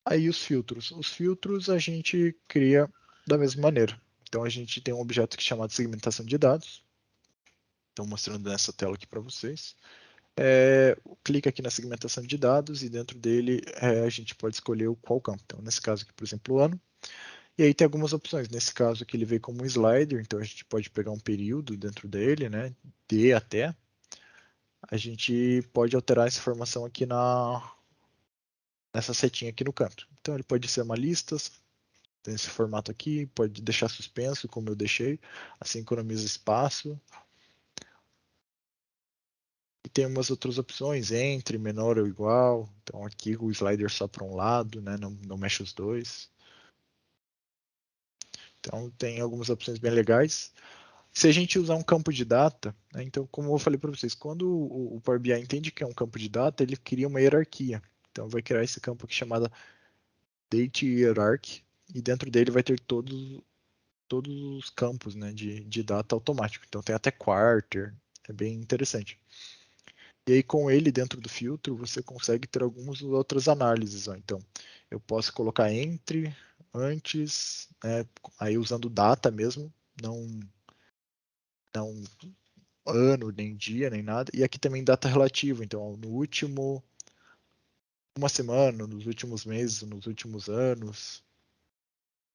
Aí os filtros. Os filtros a gente cria da mesma maneira. Então a gente tem um objeto que é chamado segmentação de dados. Estou mostrando nessa tela aqui para vocês. Clica aqui na segmentação de dados e dentro dele a gente pode escolher qual campo. Então nesse caso aqui, por exemplo, o ano. E aí tem algumas opções. Nesse caso aqui ele veio como um slider, então a gente pode pegar um período dentro dele, né? De até. A gente pode alterar essa informação aqui nessa setinha aqui no canto. Então ele pode ser uma lista, tem esse formato aqui, pode deixar suspenso, como eu deixei, assim economiza espaço. E tem umas outras opções, entre, menor ou igual. Então aqui o slider só para um lado, né? Não mexe os dois. Então tem algumas opções bem legais. Se a gente usar um campo de data, né, então como eu falei para vocês, quando o Power BI entende que é um campo de data, ele cria uma hierarquia. Então vai criar esse campo aqui chamado Date Hierarchy, e dentro dele vai ter todos os campos, né, de data automático. Então tem até quarter, é bem interessante. E aí com ele dentro do filtro você consegue ter algumas outras análises. Ó. Então eu posso colocar entre, antes, né, aí usando data mesmo, não ano, nem dia, nem nada. E aqui também data relativa. Então no último uma semana, nos últimos meses, nos últimos anos,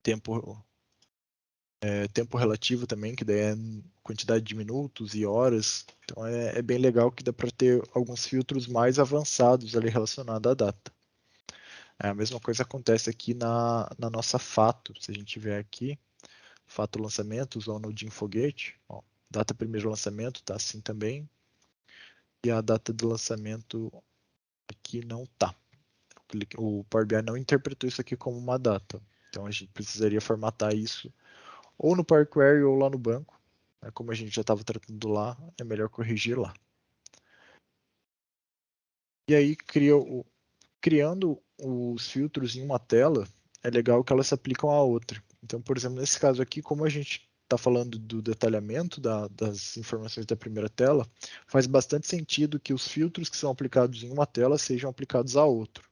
tempo tempo relativo também, que daí é quantidade de minutos e horas. Então é bem legal que dá para ter alguns filtros mais avançados ali relacionados à data. A mesma coisa acontece aqui na nossa Fato. Se a gente tiver aqui, Fato lançamento, Zona de Infoguete, ó, data primeiro lançamento tá assim também. E a data do lançamento aqui não tá. O Power BI não interpretou isso aqui como uma data. Então a gente precisaria formatar isso ou no Power Query ou lá no banco. Como a gente já estava tratando lá, é melhor corrigir lá. E aí, criando os filtros em uma tela, é legal que elas se aplicam à outra. Então, por exemplo, nesse caso aqui, como a gente está falando do detalhamento das informações da primeira tela, faz bastante sentido que os filtros que são aplicados em uma tela sejam aplicados à outra.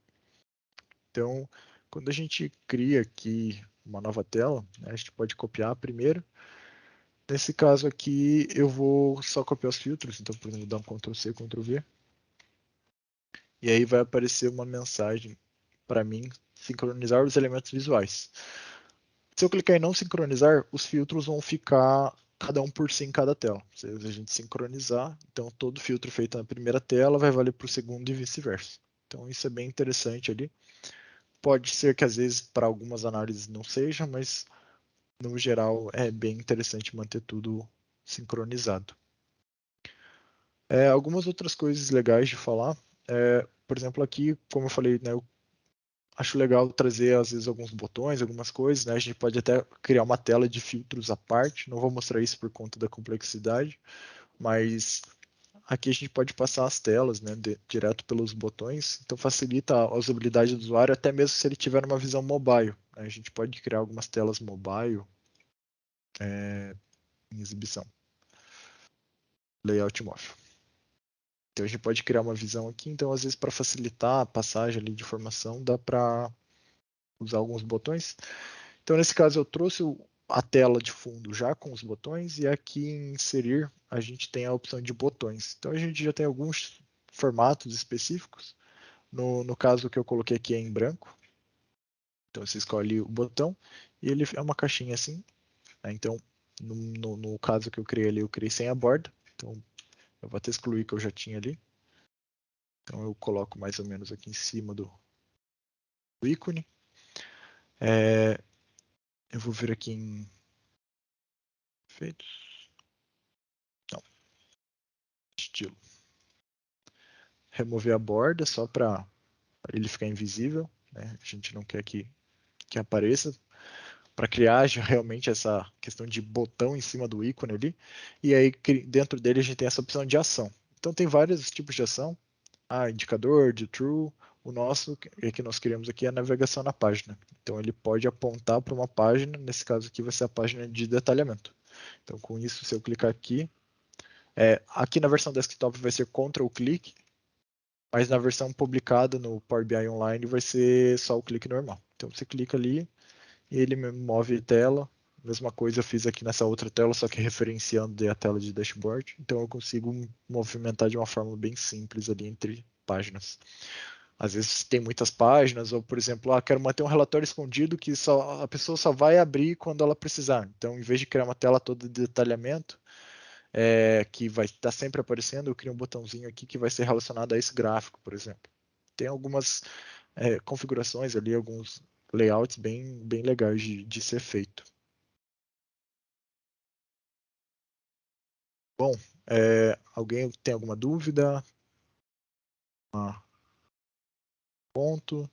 Então, quando a gente cria aqui uma nova tela, né, a gente pode copiar a primeira. Nesse caso aqui, eu vou só copiar os filtros. Então, por exemplo, dar um Ctrl+C, Ctrl+V. E aí vai aparecer uma mensagem para mim, sincronizar os elementos visuais. Se eu clicar em não sincronizar, os filtros vão ficar cada um por si em cada tela. Se a gente sincronizar, então todo filtro feito na primeira tela vai valer para o segundo e vice-versa. Então isso é bem interessante ali. Pode ser que às vezes para algumas análises não seja, mas no geral é bem interessante manter tudo sincronizado. Algumas outras coisas legais de falar, por exemplo aqui, como eu falei, né, eu acho legal trazer às vezes alguns botões, algumas coisas, né, a gente pode até criar uma tela de filtros à parte, não vou mostrar isso por conta da complexidade, mas aqui a gente pode passar as telas, né, direto pelos botões, então facilita a usabilidade do usuário, até mesmo se ele tiver uma visão mobile, né, a gente pode criar algumas telas mobile em exibição, layout móvel. Então a gente pode criar uma visão aqui, então às vezes para facilitar a passagem ali de informação, dá para usar alguns botões. Então nesse caso eu trouxe a tela de fundo já com os botões e aqui em inserir a gente tem a opção de botões. Então a gente já tem alguns formatos específicos. No caso que eu coloquei aqui é em branco. Então você escolhe o botão e ele é uma caixinha assim. Né? Então no caso que eu criei ali, eu criei sem a borda. Então eu vou até excluir que eu já tinha ali. Então eu coloco mais ou menos aqui em cima do ícone. Eu vou vir aqui em efeitos. Não. Estilo. Remover a borda só para ele ficar invisível. Né? A gente não quer que apareça. Para criar realmente essa questão de botão em cima do ícone ali. E aí dentro dele a gente tem essa opção de ação. Então tem vários tipos de ação. Indicador, de true. O nosso, que nós criamos aqui, é a navegação na página. Então ele pode apontar para uma página, nesse caso aqui vai ser a página de detalhamento. Então com isso, se eu clicar aqui, aqui na versão desktop vai ser Ctrl clique, Mas na versão publicada no Power BI Online vai ser só o clique normal. Então você clica ali e ele move a tela. Mesma coisa eu fiz aqui nessa outra tela, só que referenciando a tela de dashboard. Então eu consigo movimentar de uma forma bem simples ali entre páginas. Às vezes tem muitas páginas, ou por exemplo, quero manter um relatório escondido que a pessoa só vai abrir quando ela precisar. Então, em vez de criar uma tela toda de detalhamento, que vai estar sempre aparecendo, eu crio um botãozinho aqui que vai ser relacionado a esse gráfico, por exemplo. Tem algumas configurações ali, alguns layouts bem legais de ser feito. Bom, alguém tem alguma dúvida? Ponto.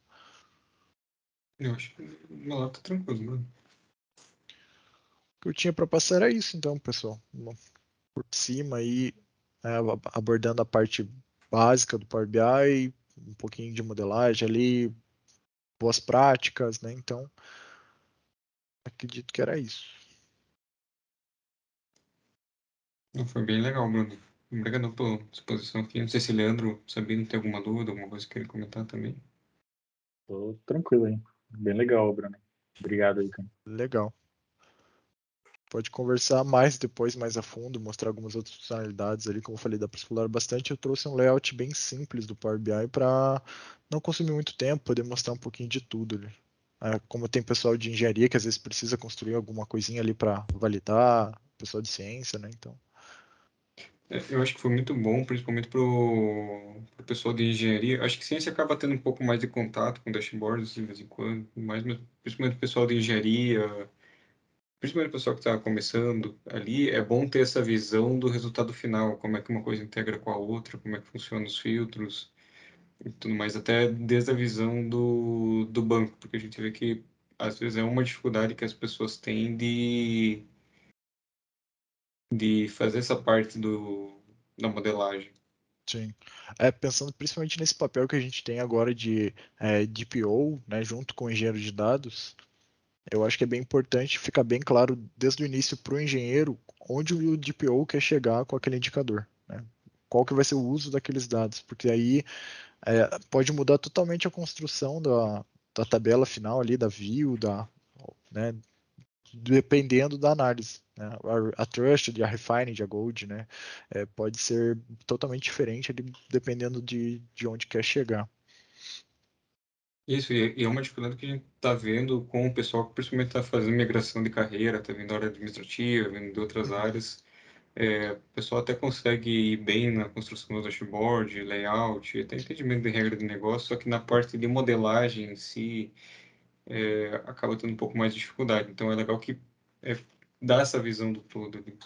Eu acho que lá tá tranquilo, mano. O que eu tinha para passar era isso, então, pessoal. Por cima aí, abordando a parte básica do Power BI, um pouquinho de modelagem ali, boas práticas, né? Então, acredito que era isso. Não, foi bem legal, Bruno. Obrigado pela exposição aqui. Não sei se Leandro, Sabino, tem alguma dúvida, alguma coisa que ele comentar também. Tô tranquilo, hein? Bem legal, Bruno. Obrigado aí, cara. Legal. Pode conversar mais depois, mais a fundo, mostrar algumas outras funcionalidades ali, como eu falei, dá para explorar bastante. Eu trouxe um layout bem simples do Power BI para não consumir muito tempo, poder mostrar um pouquinho de tudo ali. Como tem pessoal de engenharia que às vezes precisa construir alguma coisinha ali para validar, pessoal de ciência, né? Então, Eu acho que foi muito bom, principalmente pro pessoal de engenharia. Acho que ciência acaba tendo um pouco mais de contato com dashboards de vez em quando, mas principalmente o pessoal de engenharia, principalmente o pessoal que está começando ali, é bom ter essa visão do resultado final, como é que uma coisa integra com a outra, como é que funcionam os filtros e tudo mais, até desde a visão do banco, porque a gente vê que às vezes é uma dificuldade que as pessoas têm de fazer essa parte da modelagem. sim. Pensando principalmente nesse papel que a gente tem agora de DPO, né, junto com o engenheiro de dados, eu acho que é bem importante ficar bem claro desde o início para o engenheiro onde o DPO quer chegar com aquele indicador, né? Qual que vai ser o uso daqueles dados, porque aí pode mudar totalmente a construção da tabela final ali, da view, né, dependendo da análise. Né? A Trusted, a Refined, a Gold, né, pode ser totalmente diferente ali, dependendo de onde quer chegar. Isso, e é uma dificuldade que a gente está vendo com o pessoal que principalmente está fazendo migração de carreira, está vindo da área administrativa, vindo de outras Uhum. áreas. O pessoal até consegue ir bem na construção do dashboard, layout, até entendimento de regra de negócio, só que na parte de modelagem em si, acaba tendo um pouco mais de dificuldade. Então é legal que dá essa visão do todo ali.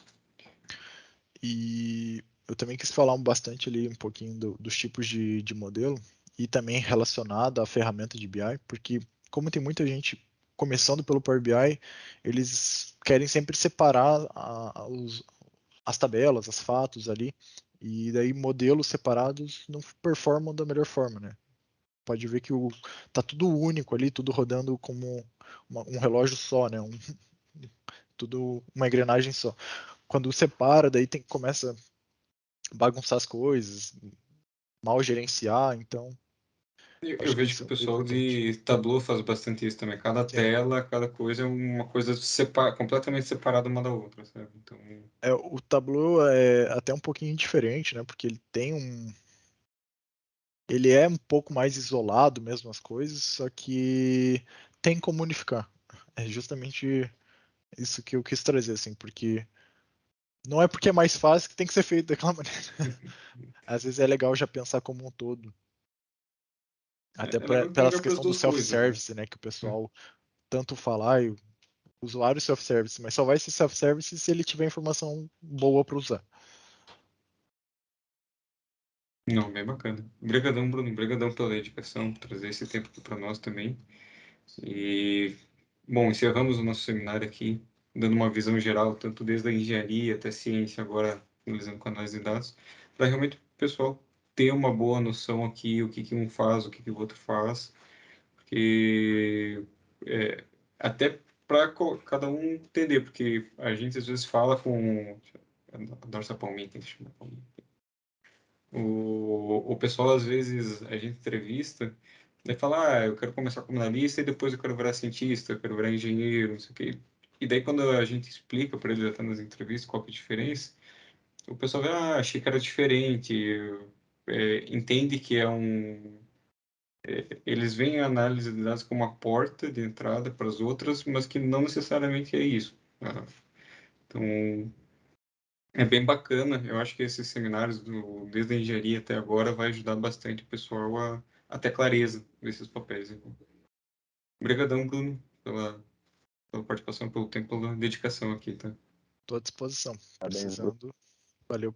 E eu também quis falar bastante ali um pouquinho dos tipos de modelo e também relacionado à ferramenta de BI, porque como tem muita gente começando pelo Power BI, eles querem sempre separar as tabelas, os fatos ali, e daí modelos separados não performam da melhor forma, né? Pode ver que tá tudo único ali, tudo rodando como um relógio só, né? Tudo uma engrenagem só. Quando separa, daí começa bagunçar as coisas, mal gerenciar, então Eu acho que vejo que isso o é bem pessoal importante. de Tableau faz bastante isso também. Cada Sim. tela, cada coisa é uma coisa completamente separada uma da outra, sabe? Então, O Tableau é até um pouquinho diferente, né? Porque ele é um pouco mais isolado mesmo as coisas, só que tem como unificar. É justamente isso que eu quis trazer, assim, porque não é porque é mais fácil que tem que ser feito daquela maneira. Às vezes é legal já pensar como um todo. Até é pela legal essa para as questão do duas coisas, né? self-service, né? Que o pessoal tanto falar, usuário self-service, mas só vai ser self-service se ele tiver informação boa para usar. Não, bem bacana. Obrigadão, Bruno. Obrigadão pela dedicação, por trazer esse tempo aqui para nós também. E, bom, encerramos o nosso seminário aqui, dando uma visão geral, tanto desde a engenharia até a ciência, agora finalizando com análise de dados, para realmente o pessoal ter uma boa noção aqui, o que que um faz, o que que o outro faz, porque até para cada um entender, porque a gente às vezes fala com... Adoro essa palminha, tem que chamar palminha. O pessoal, às vezes, a gente entrevista, daí fala, eu quero começar como analista e depois eu quero virar cientista, eu quero virar engenheiro, não sei o quê. E daí, quando a gente explica para eles, até nas entrevistas, qual que é a diferença, o pessoal vê, achei que era diferente, entende que é eles veem a análise de dados como uma porta de entrada para as outras, mas que não necessariamente é isso. Tá? Então, é bem bacana. Eu acho que esses seminários, desde a engenharia até agora, vai ajudar bastante o pessoal a ter clareza desses papéis. Obrigadão, Bruno, pela participação, pelo tempo, pela dedicação aqui. Tá? Estou à disposição. Parabéns, Precisando. Valeu.